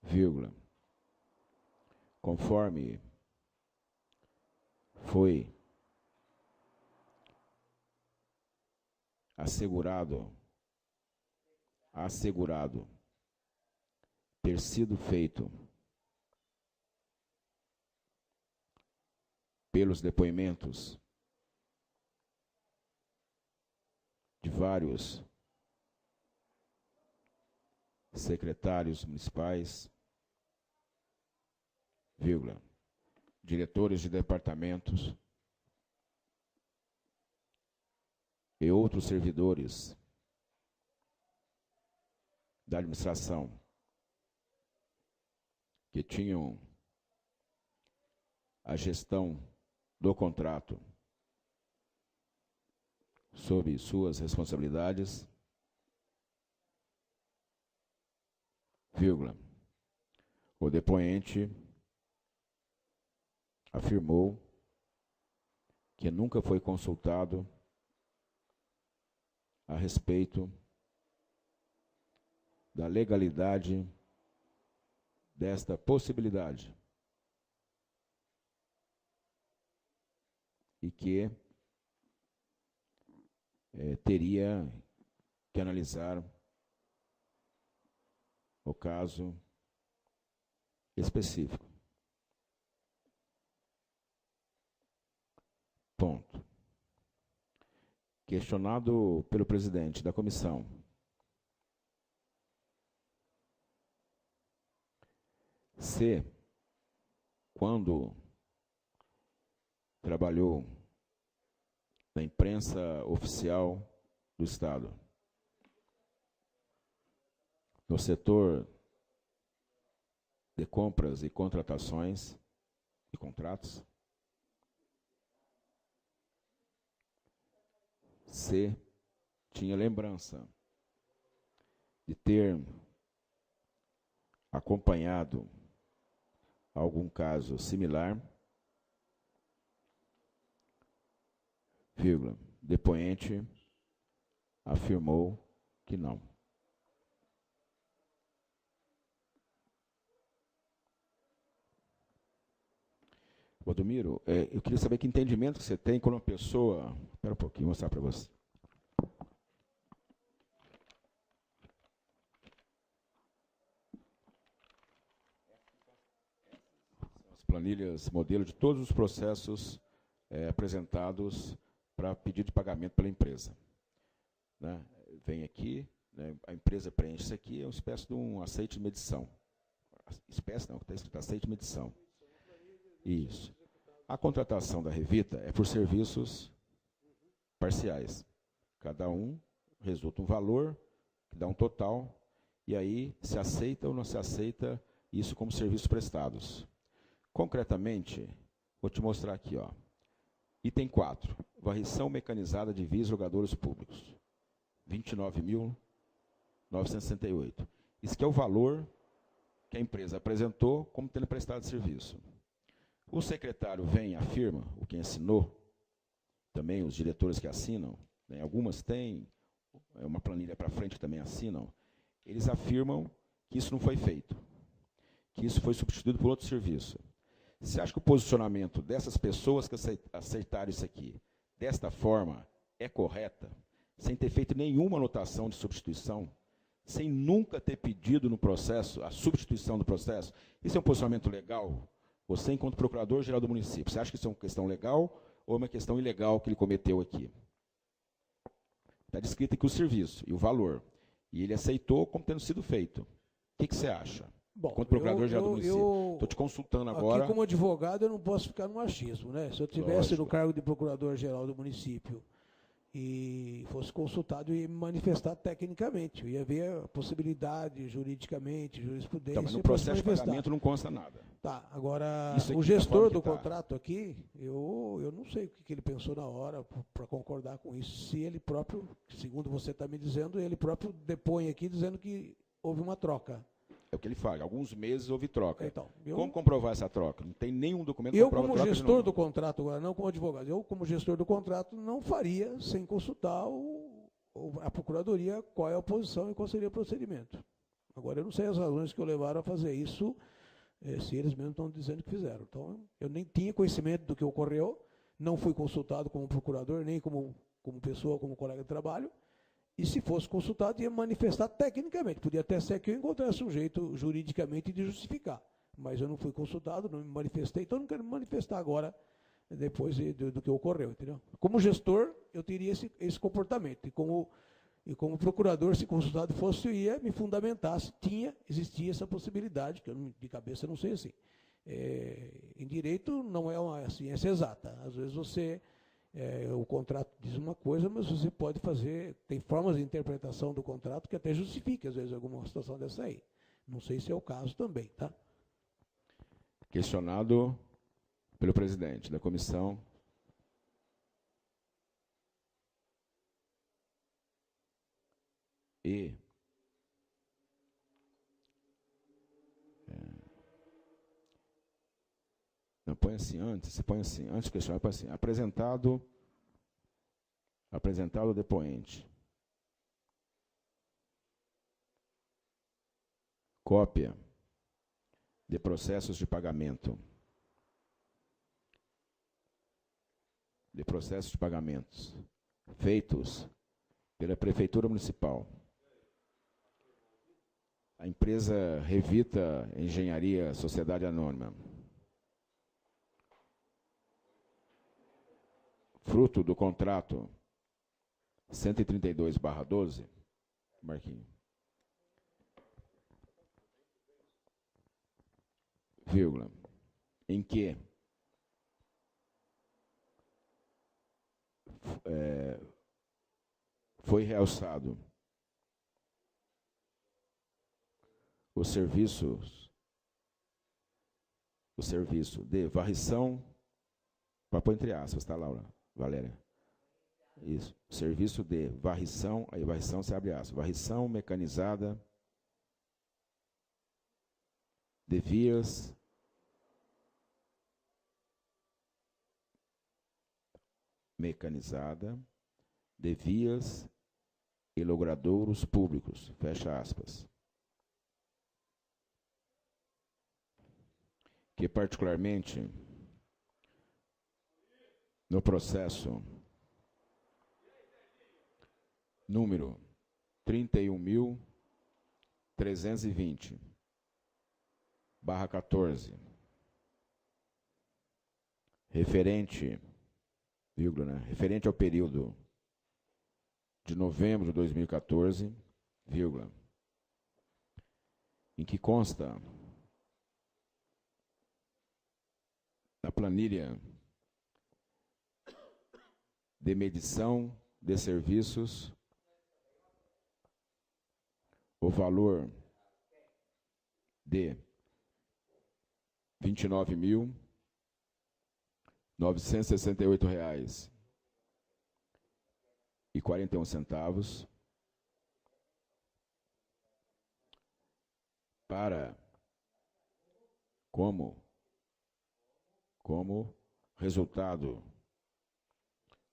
vírgula, conforme foi assegurado ter sido feito pelos depoimentos de vários secretários municipais, vírgula, diretores de departamentos e outros servidores da administração que tinham a gestão do contrato sob suas responsabilidades, vírgula, o depoente afirmou que nunca foi consultado a respeito da legalidade desta possibilidade e que teria que analisar o caso específico. Ponto. Questionado pelo presidente da comissão se, quando trabalhou na imprensa oficial do Estado, no setor de compras e contratações e contratos, se tinha lembrança de ter acompanhado algum caso similar, vírgula, depoente afirmou que não. Valdomiro, eu queria saber que entendimento que você tem quando uma pessoa... Espera um pouquinho, vou mostrar para você. As planilhas, modelo de todos os processos apresentados para pedido de pagamento pela empresa. Né? Vem aqui, né, a empresa preenche isso aqui, é uma espécie de um aceite de medição. Espécie não, está escrito aceite de medição. Isso. A contratação da Revita é por serviços parciais. Cada um resulta um valor, que dá um total, e aí se aceita ou não se aceita isso como serviços prestados. Concretamente, vou te mostrar aqui, ó. Item 4, varrição mecanizada de vias jogadores públicos, 29.968. Isso que é o valor que a empresa apresentou como tendo prestado serviço. O secretário vem e afirma, o que assinou, também os diretores que assinam, né, algumas têm uma planilha para frente que também assinam, eles afirmam que isso não foi feito, que isso foi substituído por outro serviço. Você acha que o posicionamento dessas pessoas que aceitaram isso aqui, desta forma, é correta, sem ter feito nenhuma anotação de substituição, sem nunca ter pedido no processo a substituição do processo? Isso é um posicionamento legal? Você, enquanto procurador-geral do município, você acha que isso é uma questão legal ou é uma questão ilegal que ele cometeu aqui? Está descrito aqui o serviço e o valor. E ele aceitou como tendo sido feito. O que você acha? Bom, enquanto procurador-geral do município. Estou te consultando agora. Aqui, como advogado, eu não posso ficar no achismo, né? Se eu tivesse no cargo de procurador-geral do município e fosse consultado e me manifestar tecnicamente, eu ia ver a possibilidade, juridicamente, jurisprudência... Tá, mas no processo de pagamento não consta nada. Tá, agora, o gestor do contrato aqui, eu não sei o que ele pensou na hora para concordar com isso. Se ele próprio, segundo você está me dizendo, ele próprio depõe aqui dizendo que houve uma troca. É o que ele fala. Alguns meses houve troca. Então, como comprovar essa troca? Não tem nenhum documento que eu, comprova a como troca gestor do contrato, agora não como advogado, eu, como gestor do contrato, não faria sem consultar a Procuradoria qual é a posição e qual seria o procedimento. Agora, eu não sei as razões que o levaram a fazer isso, se eles mesmos estão dizendo que fizeram. Então, eu nem tinha conhecimento do que ocorreu, não fui consultado como procurador, nem como pessoa, como colega de trabalho, e se fosse consultado, ia manifestar tecnicamente. Podia até ser que eu encontrasse um jeito juridicamente de justificar. Mas eu não fui consultado, não me manifestei, então não quero me manifestar agora, depois do que ocorreu, entendeu? Como gestor, eu teria esse comportamento. E como procurador, se consultado fosse, eu ia me fundamentar se existia essa possibilidade, que eu de cabeça não sei assim. Em direito não é uma ciência exata. Às vezes o contrato diz uma coisa, mas você pode fazer, tem formas de interpretação do contrato que até justifique, às vezes, alguma situação dessa aí. Não sei se é o caso também, tá? Questionado pelo presidente da comissão. Não, põe assim antes, você põe assim, antes de questionar, põe assim, apresentado o depoente. Cópia de processos de pagamento. De processos de pagamentos feitos pela Prefeitura Municipal. A empresa Revita Engenharia Sociedade Anônima. Fruto do contrato 132/12, Marquinhos, vírgula, em que foi realçado o serviço de varrição, para pôr entre aspas, tá, Laura? Valéria? Isso. Serviço de varrição, aí varrição se abre aspas, varrição mecanizada de vias e logradouros públicos, fecha aspas. Que particularmente no processo número 31.320/14, referente ao período de novembro de 2014, em que consta na planilha de medição de serviços o valor de R$ 29.968,41 para como resultado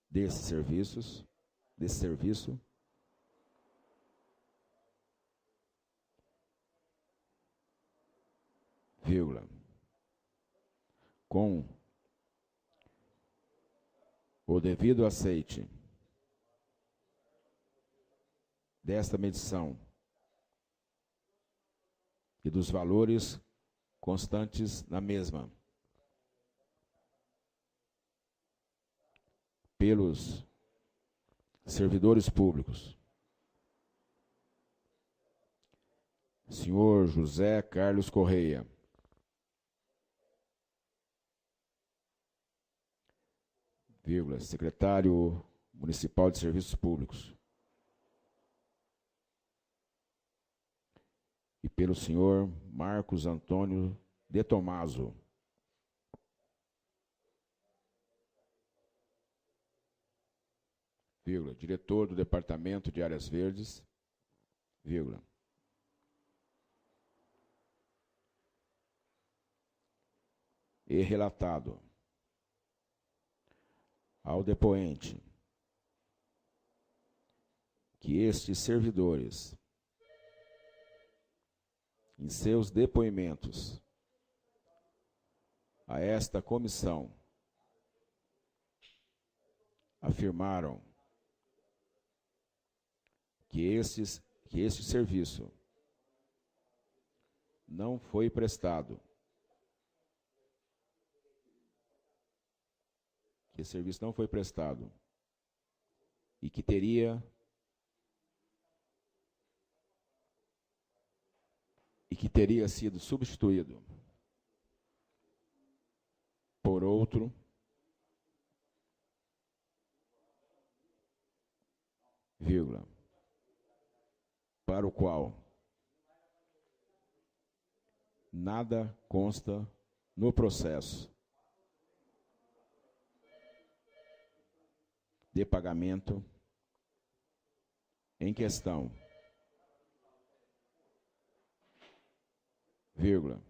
desse serviço, com o devido aceite desta medição e dos valores constantes na mesma, pelos servidores públicos, senhor José Carlos Correia, secretário municipal de Serviços Públicos, e pelo senhor Marcos Antônio de Tomaso, diretor do Departamento de Áreas Verdes, e relatado ao depoente que estes servidores, em seus depoimentos a esta comissão, afirmaram que este serviço não foi prestado, que esse serviço não foi prestado e que teria sido substituído por outro, vírgula, para o qual nada consta no processo de pagamento em questão, vírgula,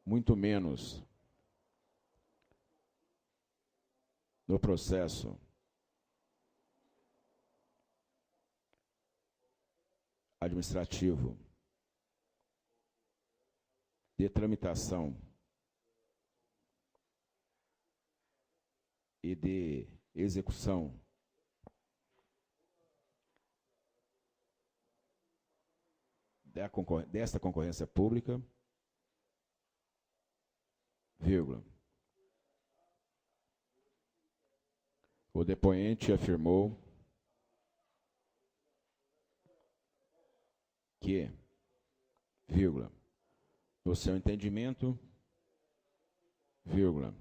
muito menos no processo administrativo de tramitação e de execução desta concorrência pública, vírgula, o depoente afirmou que, vírgula, no seu entendimento, vírgula,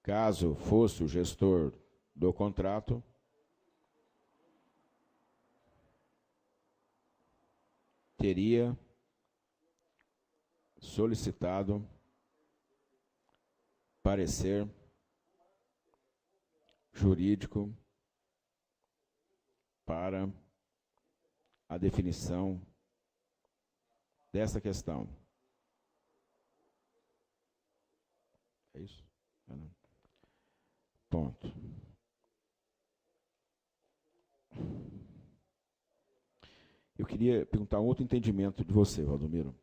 caso fosse o gestor do contrato, teria solicitado parecer jurídico para a definição dessa questão. É isso? Não. Ponto. Eu queria perguntar um outro entendimento de você, Valdomiro.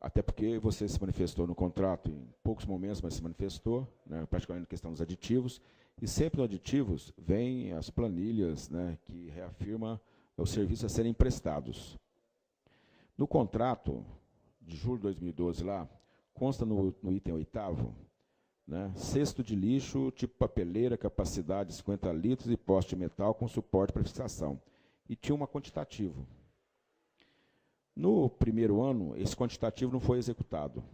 Até porque você se manifestou no contrato em poucos momentos, mas se manifestou, né, praticamente na questão dos aditivos, e sempre nos aditivos vem as planilhas, né, que reafirma os serviços a serem prestados. No contrato de julho de 2012 lá, consta no item 8º, né, cesto de lixo, tipo papeleira, capacidade de 50 litros e poste de metal com suporte para fixação. E tinha uma quantitativo. No primeiro ano, esse quantitativo não foi executado.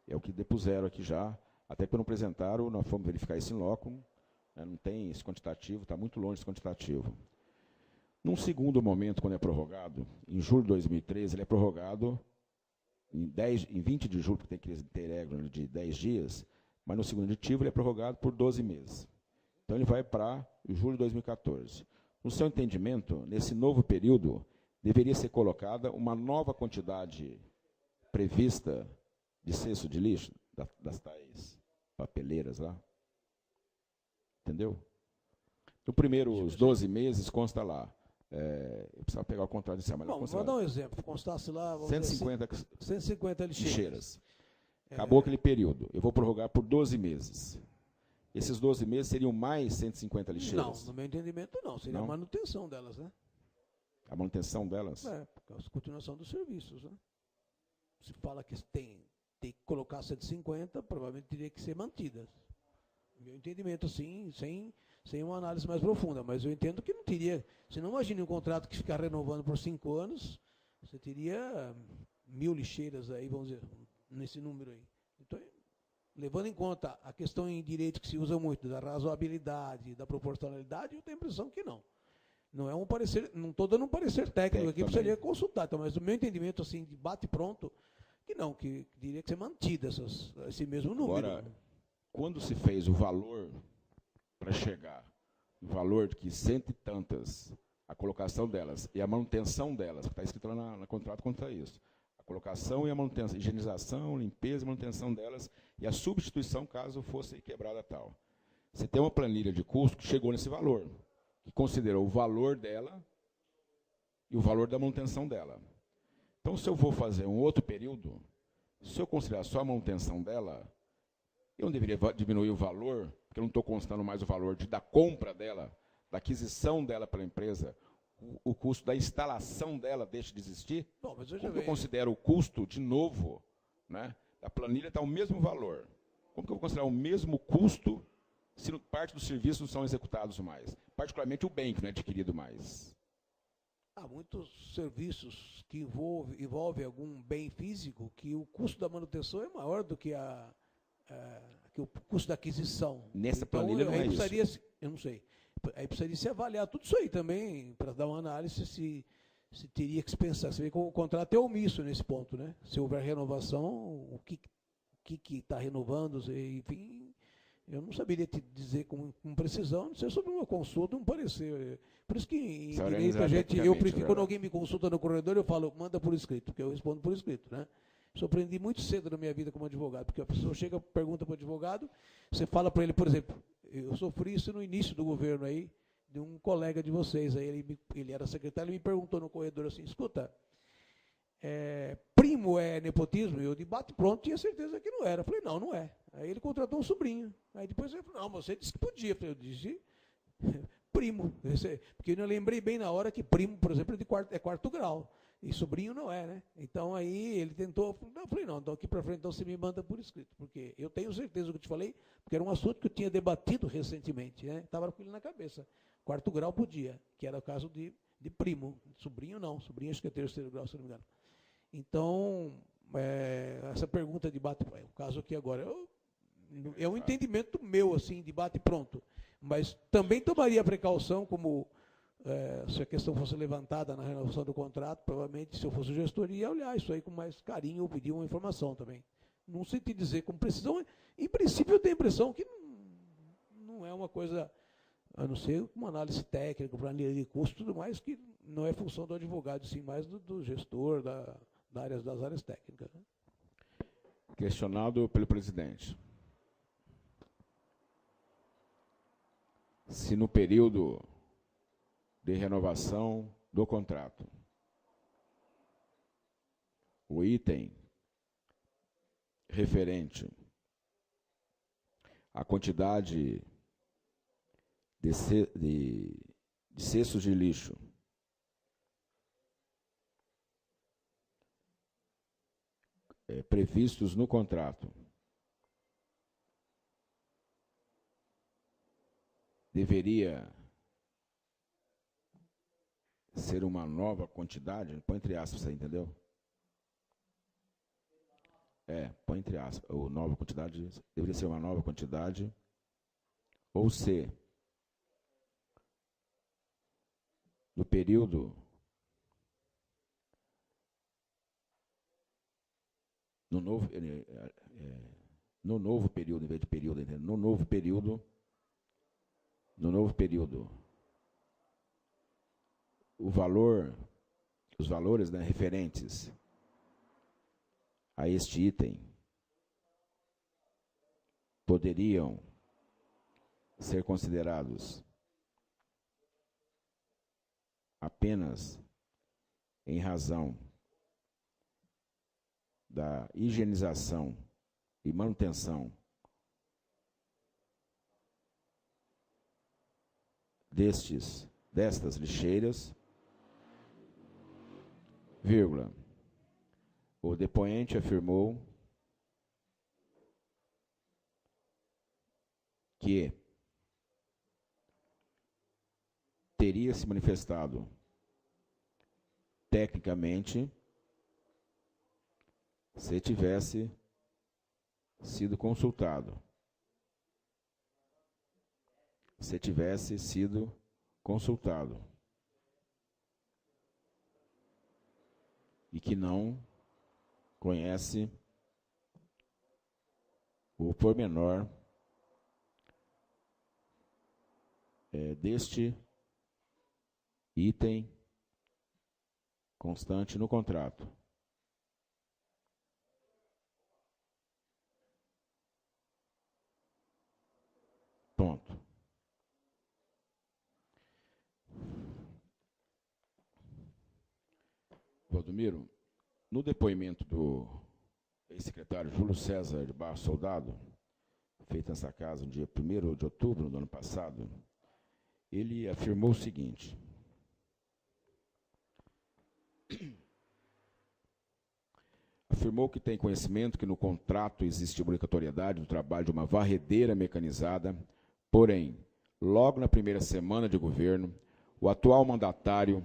É o que depuseram aqui já, até porque não apresentaram, nós fomos verificar isso em loco, né, não tem esse quantitativo, está muito longe esse quantitativo. Num segundo momento, quando é prorrogado, em julho de 2013, ele é prorrogado em 20 de julho, porque tem que ter regra de 10 dias, mas no segundo aditivo ele é prorrogado por 12 meses. Então ele vai para julho de 2014. No seu entendimento, nesse novo período, deveria ser colocada uma nova quantidade prevista de cesto de lixo, das tais papeleiras lá. Entendeu? No primeiro, os 12 meses, consta lá. Eu precisava pegar o contrato de cima. Bom, vou dar um exemplo. Constasse lá... 150 lixeiras. lixeiras. Acabou aquele período. Eu vou prorrogar por 12 meses. Esses 12 meses seriam mais 150 lixeiras? Não, no meu entendimento não. Seria a manutenção delas, né? A manutenção delas? Porque a continuação dos serviços, né? Se fala que tem que colocar 150, provavelmente teria que ser mantidas. Meu entendimento, assim, sem uma análise mais profunda, mas eu entendo que não teria. Você não imagina um contrato que ficar renovando por 5 anos, você teria 1000 lixeiras aí, vamos dizer, nesse número aí. Então, levando em conta a questão em direito que se usa muito, da razoabilidade, da proporcionalidade, eu tenho a impressão que não. Não é um parecer, não estou dando um parecer técnico aqui, precisaria consultar, então, mas o meu entendimento, assim, de bate-pronto, que não, que teria que ser mantido esse mesmo número. Agora, quando se fez o valor para chegar, o valor de que 100 e tantas, a colocação delas e a manutenção delas, que está escrito lá no contrato contra isso, colocação e a manutenção, higienização, limpeza e manutenção delas, e a substituição caso fosse quebrada tal. Você tem uma planilha de custo que chegou nesse valor, que considerou o valor dela e o valor da manutenção dela. Então, se eu vou fazer um outro período, se eu considerar só a manutenção dela, eu não deveria diminuir o valor, porque eu não estou constando mais o valor da compra dela, da aquisição dela pela empresa, o custo da instalação dela deixa de existir? Bom, mas Como eu considero o custo, de novo, né, da planilha está o mesmo valor? Como que eu vou considerar o mesmo custo se parte dos serviços não são executados mais? Particularmente o bem que não é adquirido mais. Há muitos serviços que envolvem algum bem físico que o custo da manutenção é maior do que que o custo da aquisição. Nessa planilha não é isso. Eu não sei. Aí precisaria se avaliar tudo isso aí também, para dar uma análise se teria que se pensar. Você vê que o contrato é omisso nesse ponto, né? Se houver renovação, o que está renovando, enfim, eu não saberia te dizer com precisão, não sei sobre uma consulta, um parecer. Por isso que em direito eu prefiro, quando alguém me consulta no corredor, eu falo, manda por escrito, porque eu respondo por escrito, né? Isso eu aprendi muito cedo na minha vida como advogado, porque a pessoa chega, pergunta para o advogado, você fala para ele, por exemplo, eu sofri isso no início do governo aí, de um colega de vocês, aí ele era secretário, ele me perguntou no corredor assim, escuta, primo é nepotismo? Eu de bate pronto tinha certeza que não era. Eu falei, não é. Aí ele contratou um sobrinho. Aí depois ele falou, não, você disse que podia. Eu disse, primo. Porque eu lembrei bem na hora que primo, por exemplo, é quarto grau. E sobrinho não é, né? Então aí ele tentou, eu falei, não, então aqui para frente então você me manda por escrito. Porque eu tenho certeza do que eu te falei, porque era um assunto que eu tinha debatido recentemente, né? Estava com ele na cabeça. Quarto grau podia, que era o caso de primo. Sobrinho não, sobrinho acho que é terceiro grau, se não me engano. Então, essa pergunta de bate, o caso aqui agora, é um entendimento meu, assim, de bate pronto. Mas também tomaria precaução, como se a questão fosse levantada na renovação do contrato, provavelmente, se eu fosse gestor, ia olhar isso aí com mais carinho ou pedir uma informação também. Não sei te dizer com precisão. Em princípio, eu tenho a impressão que não é uma coisa, a não ser uma análise técnica, planilha de custo e tudo mais, que não é função do advogado, sim mais do gestor, das áreas técnicas. Né? Questionado pelo presidente. Se no período de renovação do contrato, o item referente à quantidade de cestos de lixo previstos no contrato deveria ser uma nova quantidade, põe entre aspas aí, entendeu? Põe entre aspas, ou nova quantidade, deveria ser uma nova quantidade, ou se no período no novo período, em vez de período, entendeu? No novo período, os valores, né, referentes a este item poderiam ser considerados apenas em razão da higienização e manutenção destas lixeiras, vírgula, o depoente afirmou que teria se manifestado tecnicamente se tivesse sido consultado. E que não conhece o pormenor deste item constante no contrato. Ponto. Valdomiro, no depoimento do ex-secretário Júlio César de Barros Soldado, feito nessa casa no dia 1º de outubro do ano passado, ele afirmou o seguinte: afirmou que tem conhecimento que no contrato existe obrigatoriedade do trabalho de uma varredeira mecanizada, porém, logo na primeira semana de governo, o atual mandatário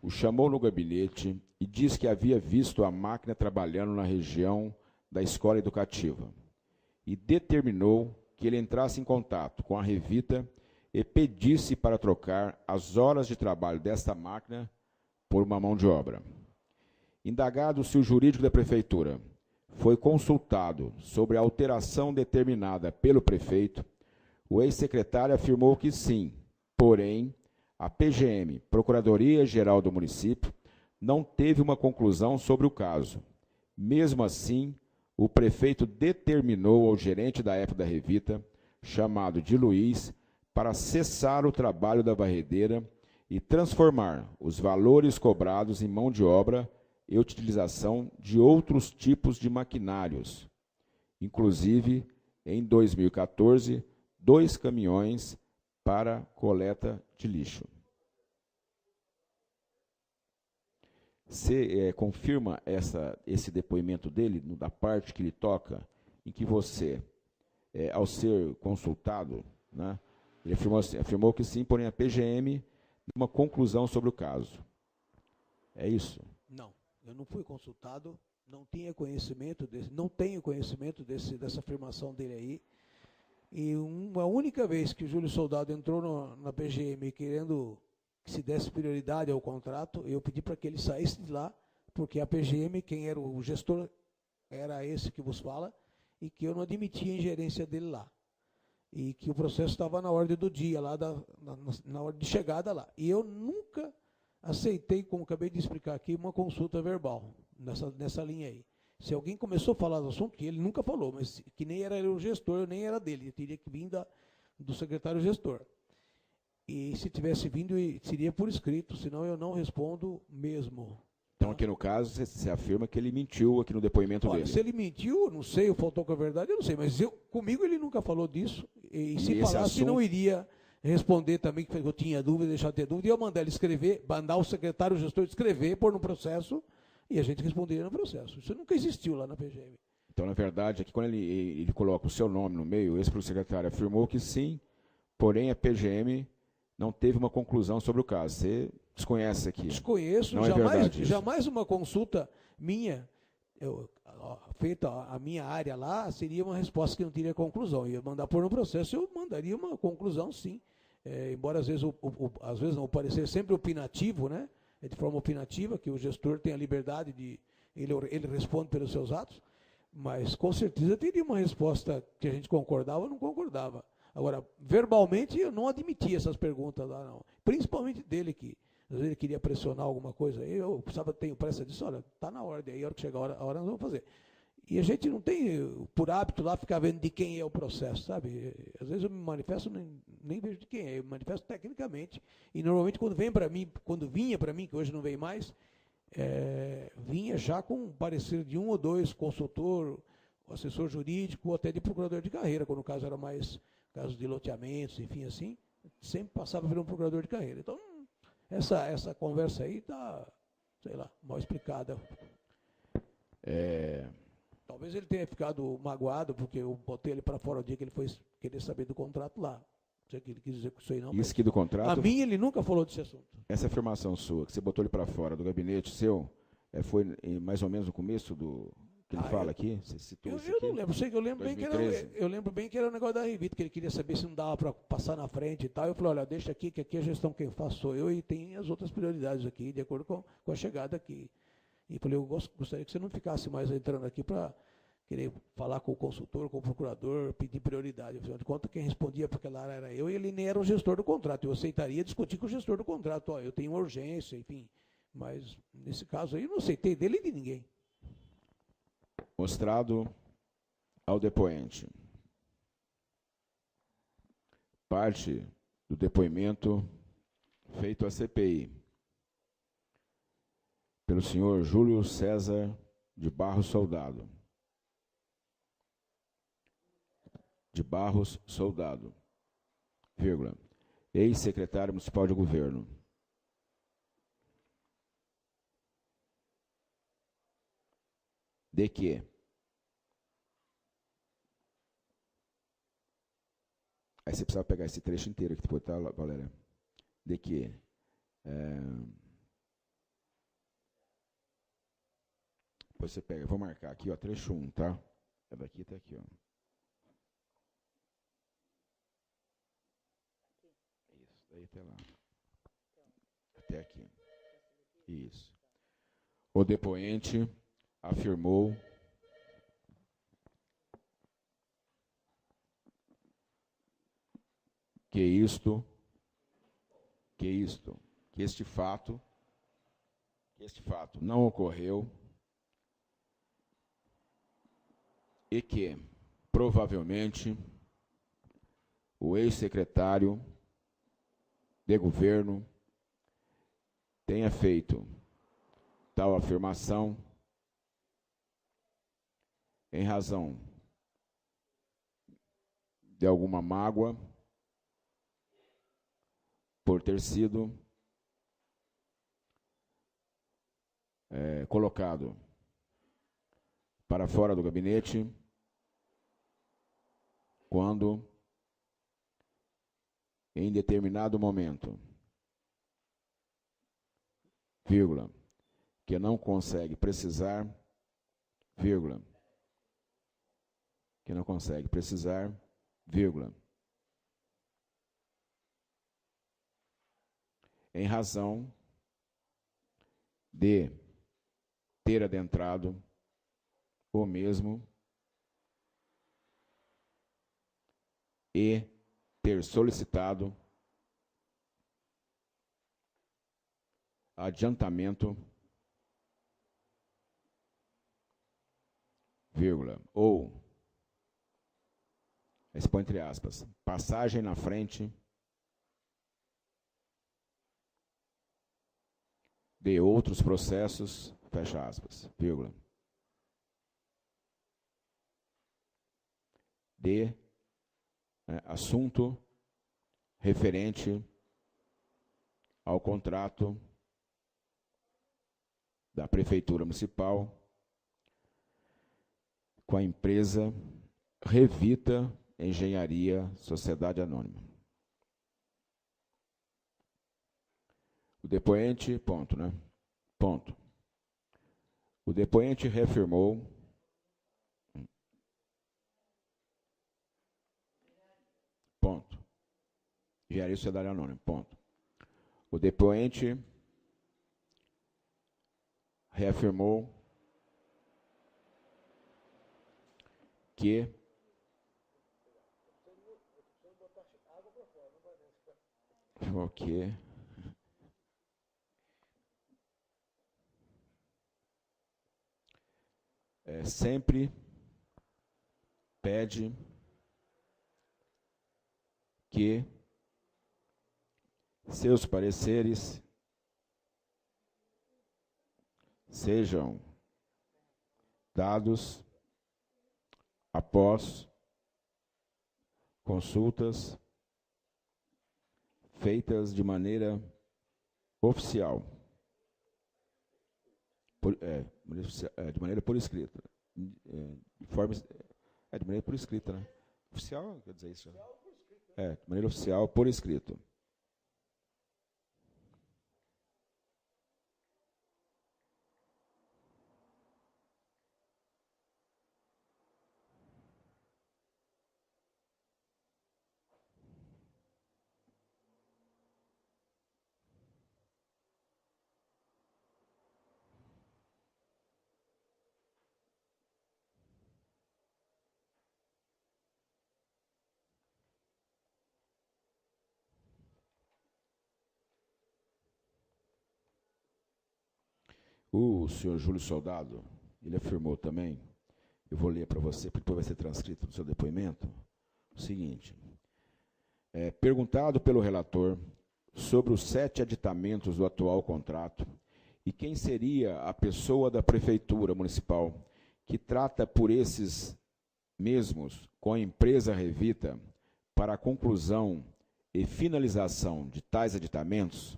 o chamou no gabinete e disse que havia visto a máquina trabalhando na região da escola educativa e determinou que ele entrasse em contato com a Revita e pedisse para trocar as horas de trabalho desta máquina por uma mão de obra. Indagado se o jurídico da prefeitura foi consultado sobre a alteração determinada pelo prefeito, o ex-secretário afirmou que sim, porém, a PGM, Procuradoria-Geral do Município, não teve uma conclusão sobre o caso. Mesmo assim, o prefeito determinou ao gerente da época da Revita, chamado de Luiz, para cessar o trabalho da varredeira e transformar os valores cobrados em mão de obra e utilização de outros tipos de maquinários. Inclusive, em 2014, 2 caminhões para coleta de lixo. Você confirma esse depoimento dele, da parte que ele toca, em que você, ao ser consultado, né, ele afirmou que sim, porém a PGM deu uma conclusão sobre o caso. É isso? Não, eu não fui consultado, não tenho conhecimento dessa afirmação dele aí. E uma única vez que o Júlio Soldado entrou na PGM querendo que se desse prioridade ao contrato, eu pedi para que ele saísse de lá, porque a PGM, quem era o gestor, era esse que vos fala, e que eu não admitia a ingerência dele lá. E que o processo estava na ordem do dia, lá na hora de chegada lá. E eu nunca aceitei, como acabei de explicar aqui, uma consulta verbal nessa linha aí. Se alguém começou a falar do assunto, que ele nunca falou, mas que nem era ele o gestor, eu nem era dele, eu teria que vir do secretário gestor. E se tivesse vindo, seria por escrito, senão eu não respondo mesmo. Então, aqui no caso, você afirma que ele mentiu aqui no depoimento dele. Se ele mentiu, eu não sei, ou faltou com a verdade, eu não sei, mas comigo ele nunca falou disso, e se falasse, assunto... não iria responder também, que eu tinha dúvida, deixar de ter dúvida, e eu mandar ele escrever, mandar o secretário gestor escrever, pôr no processo, e a gente responderia no processo. Isso nunca existiu lá na PGM. Então, na verdade, é que quando ele coloca o seu nome no meio, esse secretário afirmou que sim, porém a PGM não teve uma conclusão sobre o caso. Você desconhece aqui? Desconheço, não jamais uma consulta minha, feita a minha área lá, seria uma resposta que não teria conclusão. Ia mandar pôr no processo, eu mandaria uma conclusão, sim. Embora às vezes não, o parecer sempre opinativo, né? É de forma opinativa, que o gestor tem a liberdade de... Ele responde pelos seus atos, mas com certeza teria uma resposta que a gente concordava ou não concordava. Agora, verbalmente, eu não admitia essas perguntas lá, não. Principalmente dele, que às vezes ele queria pressionar alguma coisa. Eu tenho pressa disso, olha, está na ordem, aí a hora que chegar a hora nós vamos fazer. E a gente não tem, por hábito, lá ficar vendo de quem é o processo, sabe? Às vezes eu me manifesto, nem vejo de quem é, eu me manifesto tecnicamente. E normalmente quando vinha para mim, que hoje não vem mais, vinha já com um parecer de um ou dois, consultor, assessor jurídico, ou até de procurador de carreira, quando o caso era mais casos de loteamentos, enfim, assim, sempre passava por um procurador de carreira. Então, essa conversa aí está, sei lá, mal explicada. Talvez ele tenha ficado magoado, porque eu botei ele para fora o dia que ele foi querer saber do contrato lá. Não sei o que ele quis dizer com isso aí, não. Isso aqui do contrato? A mim, ele nunca falou desse assunto. Essa afirmação sua, que você botou ele para fora do gabinete seu, foi mais ou menos no começo do... que ele fala aqui? Você citou isso aqui? Eu não lembro, eu lembro bem que era o negócio da Revita, que ele queria saber se não dava para passar na frente e tal. Eu falei, olha, deixa aqui, que aqui a gestão quem faz sou eu e tem as outras prioridades aqui, de acordo com a chegada aqui. E falei, eu gostaria que você não ficasse mais entrando aqui para querer falar com o consultor, com o procurador, pedir prioridade. Afinal de contas, quem respondia para aquela área era eu e ele nem era o gestor do contrato. Eu aceitaria discutir com o gestor do contrato. Ó, eu tenho urgência, enfim. Mas, nesse caso aí, eu não aceitei dele e de ninguém. Mostrado ao depoente. parte do depoimento feito à CPI pelo senhor Júlio César de Barros Soldado. Vírgula, ex-secretário municipal de governo. De que aí você precisa pegar esse trecho inteiro aqui depois, tá, Valéria? De que depois você pega, eu vou marcar aqui, ó, trecho 1, tá? É daqui até aqui, ó. Isso, daí até lá. Até aqui. Isso. O depoente afirmou que este fato não ocorreu e que, provavelmente, o ex-secretário de governo tenha feito tal afirmação em razão de alguma mágoa por ter sido colocado para fora do gabinete quando, em determinado momento, vírgula, que não consegue precisar, vírgula, em razão de ter adentrado o mesmo e ter solicitado adiantamento, vírgula, ou, expõe entre aspas, passagem na frente de outros processos, fecha aspas, vírgula, de assunto referente ao contrato da Prefeitura Municipal com a empresa Revita Engenharia Sociedade Anônima. O depoente, ponto, né? Ponto. O depoente reafirmou ponto. Engenharia Sociedade Anônima, ponto. O depoente reafirmou que sempre pede que seus pareceres sejam dados após consultas feitas de maneira oficial, de maneira por escrita, de maneira por escrita, né? Oficial, quer dizer isso? De maneira oficial, por escrito. O senhor Júlio Soldado, ele afirmou também, eu vou ler para você, porque depois vai ser transcrito no seu depoimento, o seguinte: Perguntado pelo relator sobre os 7 aditamentos do atual contrato e quem seria a pessoa da Prefeitura Municipal que trata por esses mesmos com a empresa Revita para a conclusão e finalização de tais aditamentos,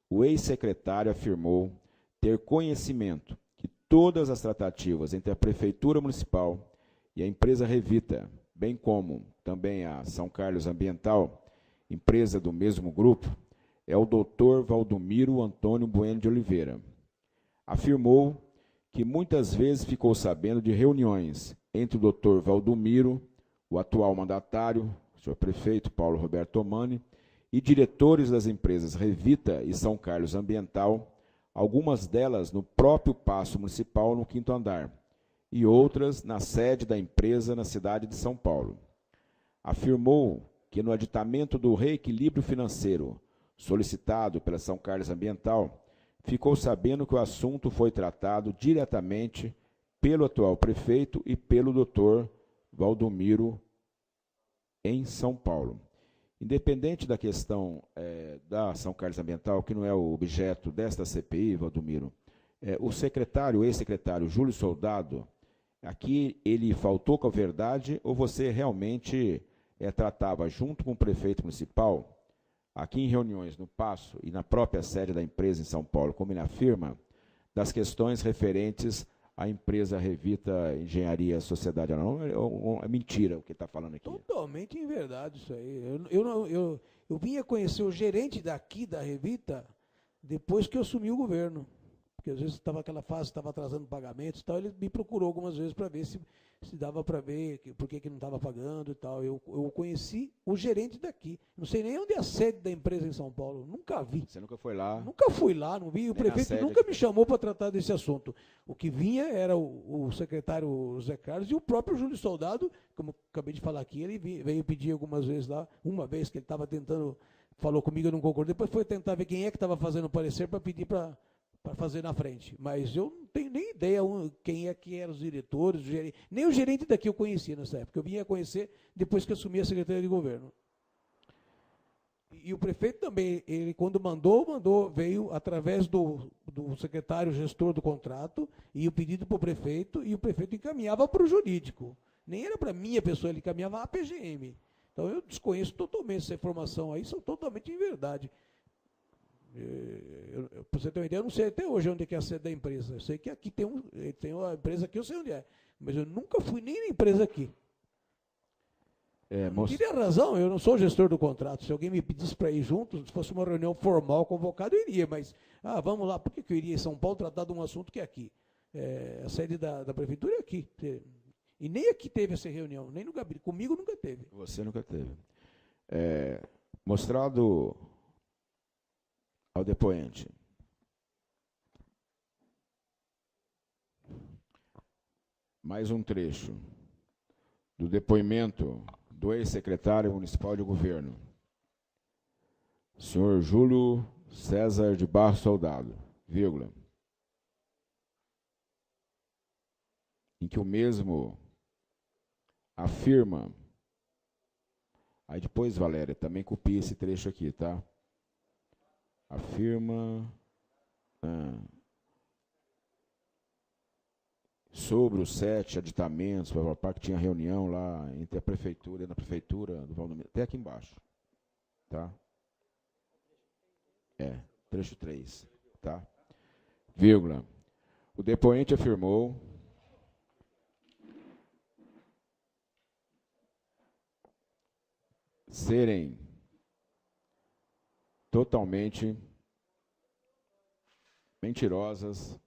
o ex-secretário afirmou ter conhecimento que todas as tratativas entre a Prefeitura Municipal e a empresa Revita, bem como também a São Carlos Ambiental, empresa do mesmo grupo, é o Dr. Valdomiro Antônio Bueno de Oliveira. Afirmou que muitas vezes ficou sabendo de reuniões entre o Dr. Valdomiro, o atual mandatário, o senhor prefeito Paulo Roberto Omani, e diretores das empresas Revita e São Carlos Ambiental, algumas delas no próprio Paço Municipal, no 5º andar, e outras na sede da empresa na cidade de São Paulo. Afirmou que no aditamento do reequilíbrio financeiro solicitado pela São Carlos Ambiental, ficou sabendo que o assunto foi tratado diretamente pelo atual prefeito e pelo doutor Valdomiro em São Paulo. Independente da questão da São Carlos Ambiental, que não é o objeto desta CPI, Valdomiro, o secretário, ex-secretário Júlio Soldado, aqui ele faltou com a verdade ou você realmente tratava junto com o prefeito municipal, aqui em reuniões no Paço e na própria sede da empresa em São Paulo, como ele afirma, das questões referentes à empresa Revita Engenharia Sociedade Anônima? É mentira o que está falando aqui? Totalmente em verdade isso aí. Eu vinha conhecer o gerente daqui da Revita depois que eu assumi o governo. Porque às vezes estava aquela fase, estava atrasando pagamentos e tal, ele me procurou algumas vezes para ver se dava para ver por que não estava pagando e tal. Eu conheci o gerente daqui. Não sei nem onde é a sede da empresa em São Paulo. Nunca vi. Você nunca foi lá? Nunca fui lá, não vi. O prefeito nunca me chamou para tratar desse assunto. O que vinha era o secretário Zé Carlos e o próprio Júlio Soldado, como eu acabei de falar aqui, ele veio pedir algumas vezes lá, uma vez que ele estava tentando, falou comigo, eu não concordei, depois foi tentar ver quem é que estava fazendo o parecer para pedir para fazer na frente. Mas eu não tenho nem ideia quem é que eram os diretores, nem o gerente daqui eu conhecia nessa época. Eu vinha conhecer depois que assumi a Secretaria de Governo. E o prefeito também, ele quando veio através do secretário gestor do contrato, e o pedido para o prefeito, e o prefeito encaminhava para o jurídico. Nem era para minha pessoa, ele encaminhava a PGM. Então eu desconheço totalmente essa informação aí, são totalmente em verdade. Para você ter uma ideia, eu não sei até hoje onde é a sede da empresa. Eu sei que aqui tem uma empresa aqui, eu sei onde é. Mas eu nunca fui nem na empresa aqui. Não teria razão, eu não sou gestor do contrato. Se alguém me pedisse para ir junto, se fosse uma reunião formal, convocada, eu iria. Mas, vamos lá, por que eu iria em São Paulo tratar de um assunto que é aqui? A sede da prefeitura é aqui. E nem aqui teve essa reunião, nem no gabinete. Comigo nunca teve. Você nunca teve. Mostrado ao depoente. Mais um trecho do depoimento do ex-secretário municipal de governo, senhor Júlio César de Barros Soldado, vírgula, em que o mesmo afirma, aí depois, Valéria, também copia esse trecho aqui, tá? Afirma sobre os 7 aditamentos, que tinha reunião lá entre a prefeitura e na prefeitura do Valdomiro, até aqui embaixo, tá? Trecho 3, tá? Vírgula. O depoente afirmou serem totalmente mentirosas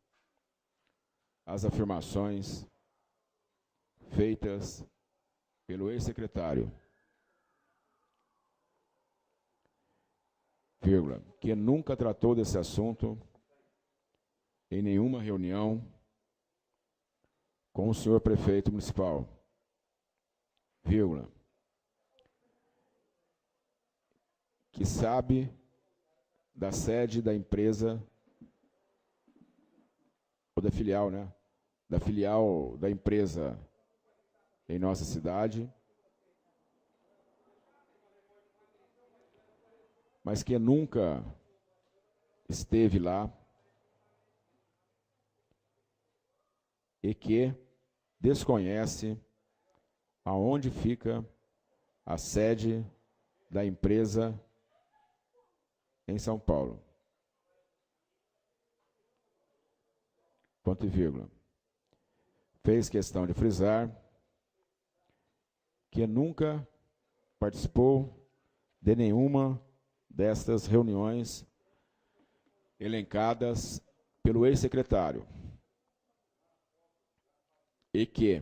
as afirmações feitas pelo ex-secretário, vírgula, que nunca tratou desse assunto em nenhuma reunião com o senhor prefeito municipal, vírgula, que sabe da sede da empresa, ou da filial, né? Da filial da empresa em nossa cidade. mas que nunca esteve lá e que desconhece aonde fica a sede da empresa em São Paulo. Ponto e vírgula. Fez questão de frisar que nunca participou de nenhuma destas reuniões elencadas pelo ex-secretário e que,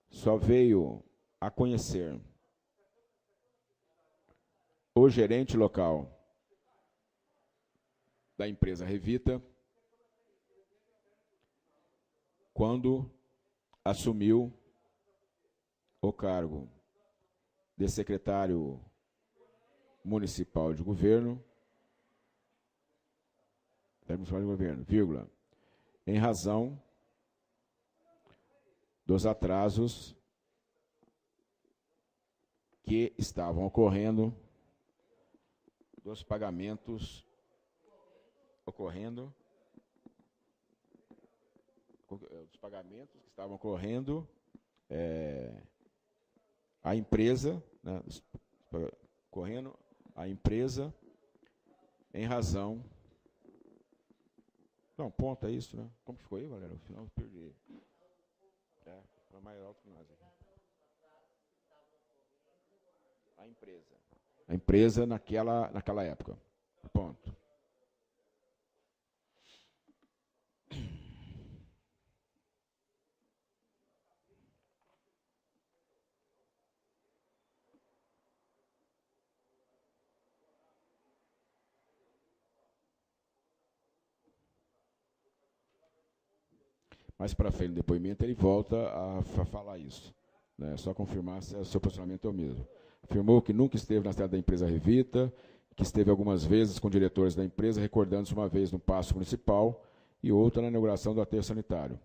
só veio a conhecer o gerente local da empresa Revita quando assumiu o cargo de secretário municipal de governo, vírgula, em razão dos atrasos que estavam ocorrendo, dos pagamentos que estavam ocorrendo à empresa, né, em razão. Não, ponto, é isso, né? Como que ficou aí, Valéria? No final eu perdi. Foi mais alto que nós aqui. A empresa naquela época. Ponto. Mais para frente no depoimento ele volta a falar isso. Né? Só confirmar se o seu posicionamento é o mesmo. Afirmou que nunca esteve na sede da empresa Revita, que esteve algumas vezes com diretores da empresa, recordando-se uma vez no Paço Municipal e outra na inauguração do aterro sanitário.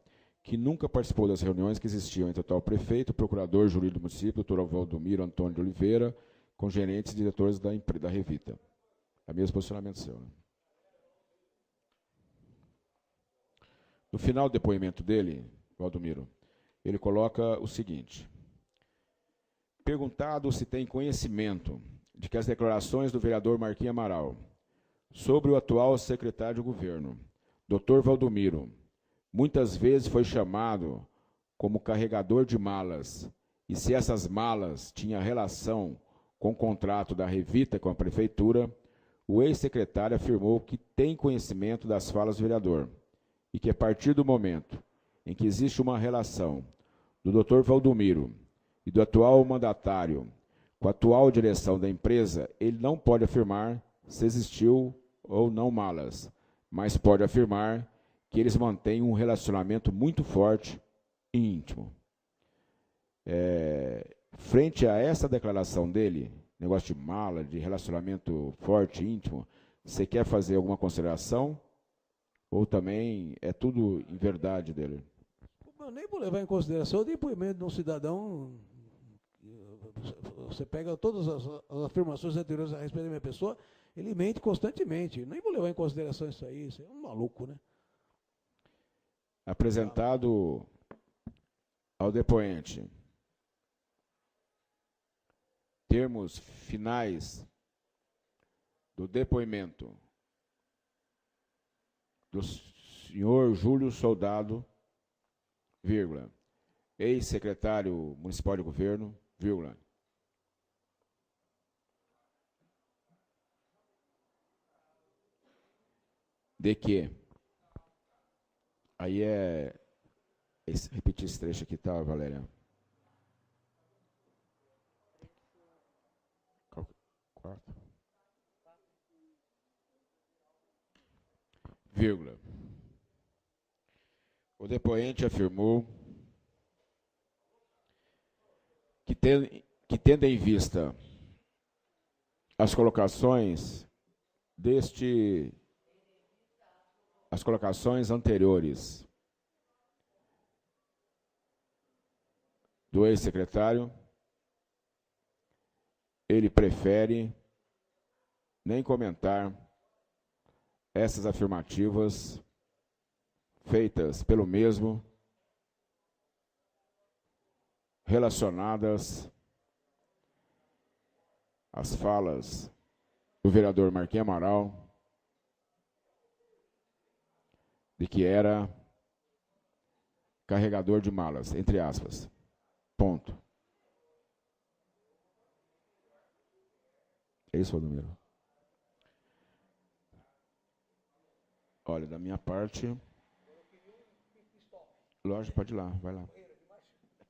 Que nunca participou das reuniões que existiam entre o atual prefeito, o procurador jurídico do município, Dr. Valdomiro Antônio de Oliveira, com gerentes e diretores da Revita. É o mesmo posicionamento seu. Né? No final do depoimento dele, Valdomiro, ele coloca o seguinte: perguntado se tem conhecimento de que as declarações do vereador Marquinhos Amaral sobre o atual secretário de governo, Dr. Valdomiro, muitas vezes foi chamado como carregador de malas, e se essas malas tinham relação com o contrato da Revita com a prefeitura, o ex-secretário afirmou que tem conhecimento das falas do vereador, e que a partir do momento em que existe uma relação do Dr. Valdomiro e do atual mandatário com a atual direção da empresa, ele não pode afirmar se existiu ou não malas, mas pode afirmar que eles mantêm um relacionamento muito forte e íntimo. Frente a essa declaração dele, negócio de mala, de relacionamento forte e íntimo, você quer fazer alguma consideração? Ou também é tudo em verdade dele? Eu nem vou levar em consideração o depoimento de um cidadão. Você pega todas as afirmações anteriores a respeito da minha pessoa, ele mente constantemente. Nem vou levar em consideração isso aí é um maluco, né? Apresentado ao depoente termos finais do depoimento do senhor Júlio Soldado, vírgula, ex-secretário municipal de governo, vírgula, de que, aí repetir esse trecho aqui, tá, Valéria? Quarto. Vírgula. O depoente afirmou que tendo em vista as colocações anteriores do ex-secretário, ele prefere nem comentar essas afirmativas feitas pelo mesmo, relacionadas às falas do vereador Marquinhos Amaral, de que era carregador de malas, entre aspas. Ponto. É isso, Valdomiro? Olha, da minha parte... Lógico, pode ir lá, vai lá.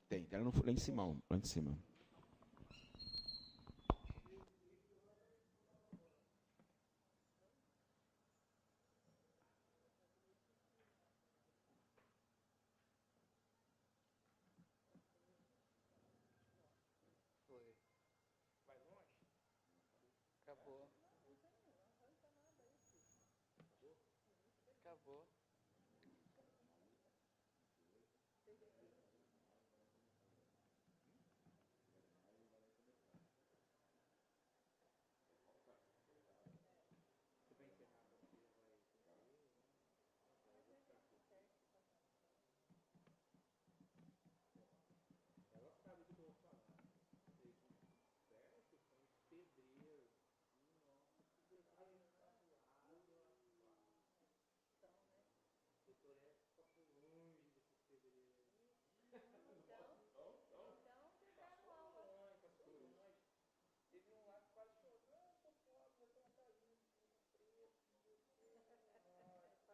Tem lá em cima, lá em cima. Acabou. Acabou.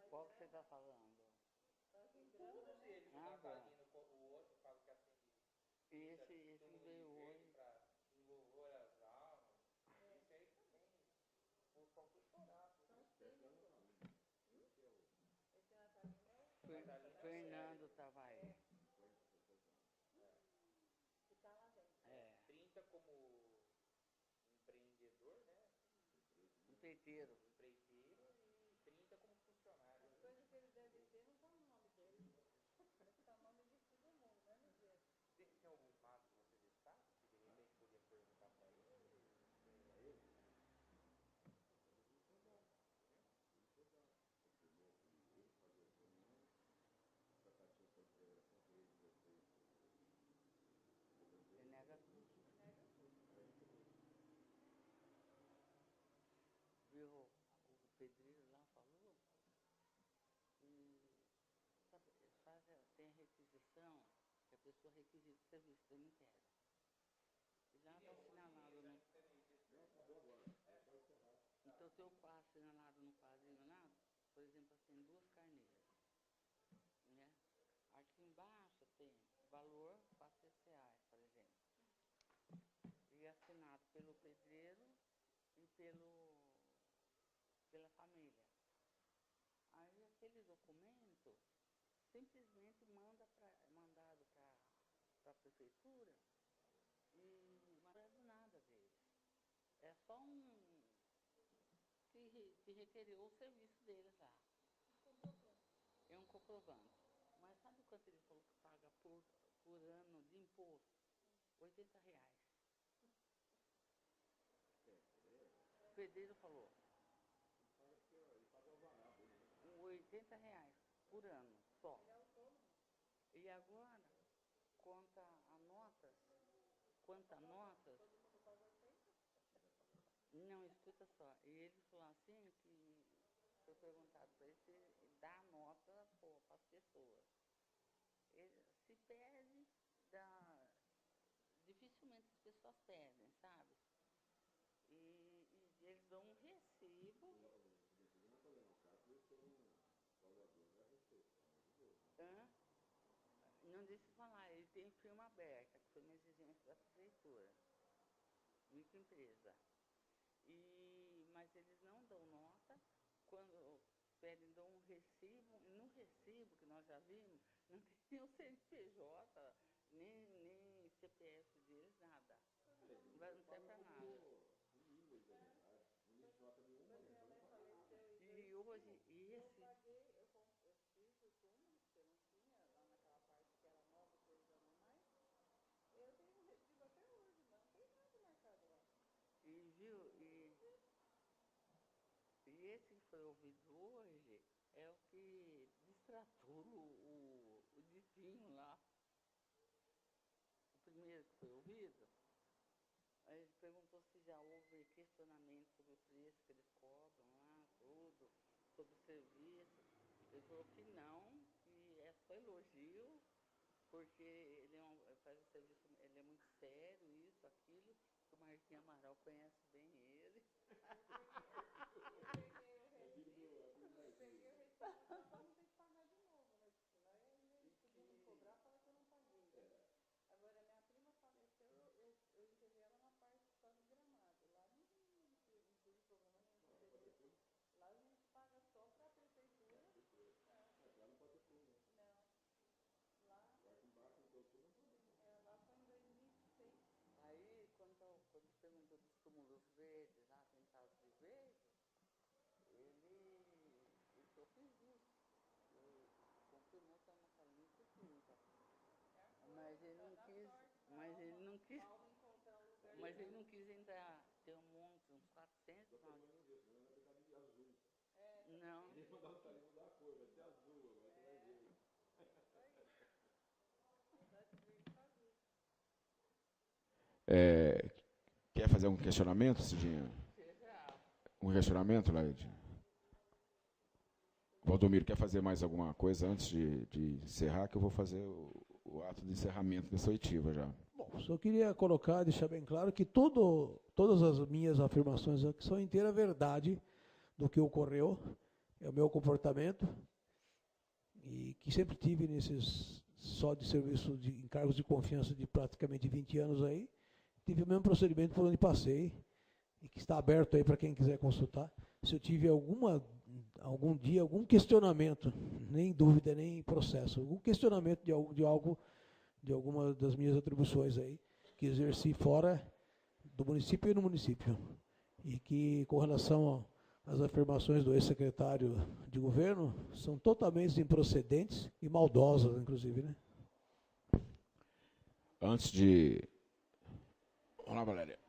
Qual que você está falando? Todos eles, o Catarino, o outro fala que acende. Esse veio hoje. Para desenvolver as almas. Esse aí também. Por falta chorar. Fernando Tavares. É. 30 como empreendedor, né? Empreiteiro. Empreiteiro e 30 como funcionário. As coisas que ele deve ter não estão no nome dele. Está o nome de todo mundo, né, meu Deus? Tem alguns matos que você destaca que de repente podia perguntar para ele? Para ele? Ele nega tudo. Viu, o pedreiro lá falou que sabe, tem a requisição, que a pessoa requisita o serviço da entrega. E lá está assinalado no. Então tem o quadro assinalado no quadrinho lá, por exemplo, assim, 2 carneiras. Né? Aqui embaixo tem valor R$ 400, por exemplo. E assinado pelo pedreiro e pela família. Aí aquele documento simplesmente mandado para a prefeitura e não é nada deles. É só que requereu o serviço deles lá. É um comprovante. Mas sabe quanto ele falou que paga por ano de imposto? R$ 80. O pedreiro falou. R$ 80 por ano só. E agora, quanto a notas, não, escuta só. E ele falou assim que foi perguntado para ele se dá nota para as pessoas. Ele, se perde, dificilmente as pessoas perdem, sabe? E eles dão um recibo. Hã? Não deixe de falar, ele tem firma aberta, que foi uma exigência da prefeitura, microempresa. Mas eles não dão nota, quando pedem, dão um recibo, e no recibo que nós já vimos, não tem nem o CNPJ, nem CPF deles, nada. Não serve para nada. E hoje, esse... Eu fiz o túmulo, porque não tinha lá naquela parte que era nova, coisa da mamãe. foi ouvido hoje é o que distratou o Ditinho lá. O primeiro que foi ouvido. Aí ele perguntou se já houve questionamento sobre o preço que eles cobram lá, tudo, sobre o serviço. Ele falou que não, que é só elogio, porque ele faz o serviço, ele é muito sério, isso, aquilo, que o Marquinhos Amaral conhece bem ele. Aí, quando perguntou dos túmulos verdes, lá pintados de verde, ele falou, fiz isso. Eu confirmou que é uma salinha que pinta. Mas ele não quis, mas ele não quis entrar. Tem um monte, uns 400 mal. Não. Ele mandar o salinho mudar a cor, vai ser azul, agora você vai ver. Quer fazer algum questionamento, Cidinha? Um questionamento, Laide? Valdomiro, quer fazer mais alguma coisa antes de encerrar, que eu vou fazer o ato de encerramento dessa oitiva já. Bom, só queria colocar, deixar bem claro que todas as minhas afirmações aqui são inteira verdade do que ocorreu, é o meu comportamento, e que sempre tive nesses só de serviço de encargos de confiança de praticamente 20 anos aí, tive o mesmo procedimento por onde passei, e que está aberto aí para quem quiser consultar. Se eu tive algum dia, algum questionamento, nem dúvida, nem processo, algum questionamento de alguma das minhas atribuições aí, que exerci fora do município e no município. E que, com relação às afirmações do ex-secretário de governo, são totalmente improcedentes e maldosas, inclusive, né? Antes de... Vamos lá, Valéria.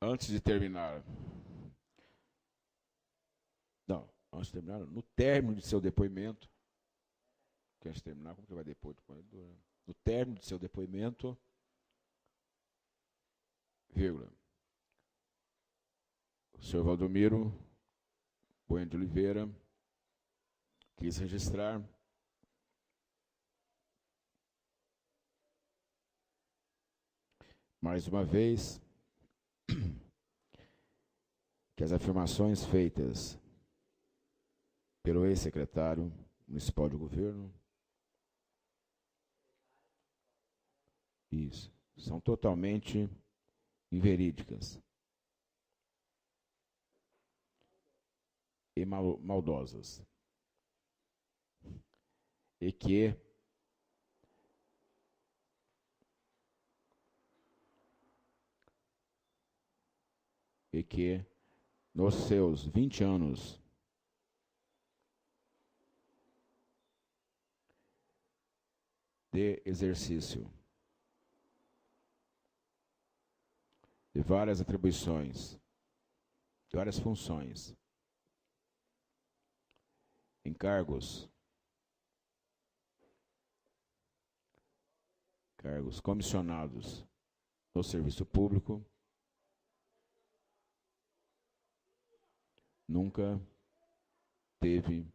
Antes de terminar... Não, antes de terminar, no término de seu depoimento... Quer terminar? Como que vai depois? No término de seu depoimento... Vírgula. O senhor Valdomiro Bueno de Oliveira quis registrar mais uma vez que as afirmações feitas pelo ex-secretário municipal de governo são totalmente inverídicas e maldosas, e que nos seus 20 anos de exercício de várias atribuições, de várias funções, em cargos comissionados no serviço público, nunca teve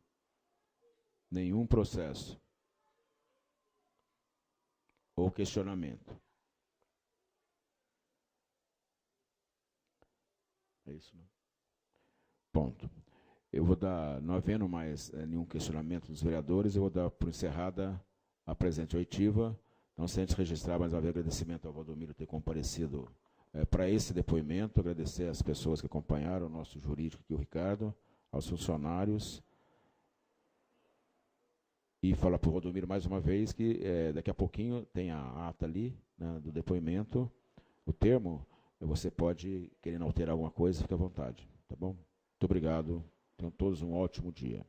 nenhum processo ou questionamento. É isso, não? Ponto. Eu vou dar, não havendo mais nenhum questionamento dos vereadores, eu vou dar por encerrada a presente oitiva. Não sem antes registrar mais uma vez agradecimento ao Valdomiro ter comparecido para esse depoimento, agradecer às pessoas que acompanharam, o nosso jurídico aqui, o Ricardo, aos funcionários, e falar para o Valdomiro mais uma vez que daqui a pouquinho tem a ata ali, né, do depoimento, o termo, você pode, querendo alterar alguma coisa, fique à vontade, tá bom? Muito obrigado, tenham todos um ótimo dia.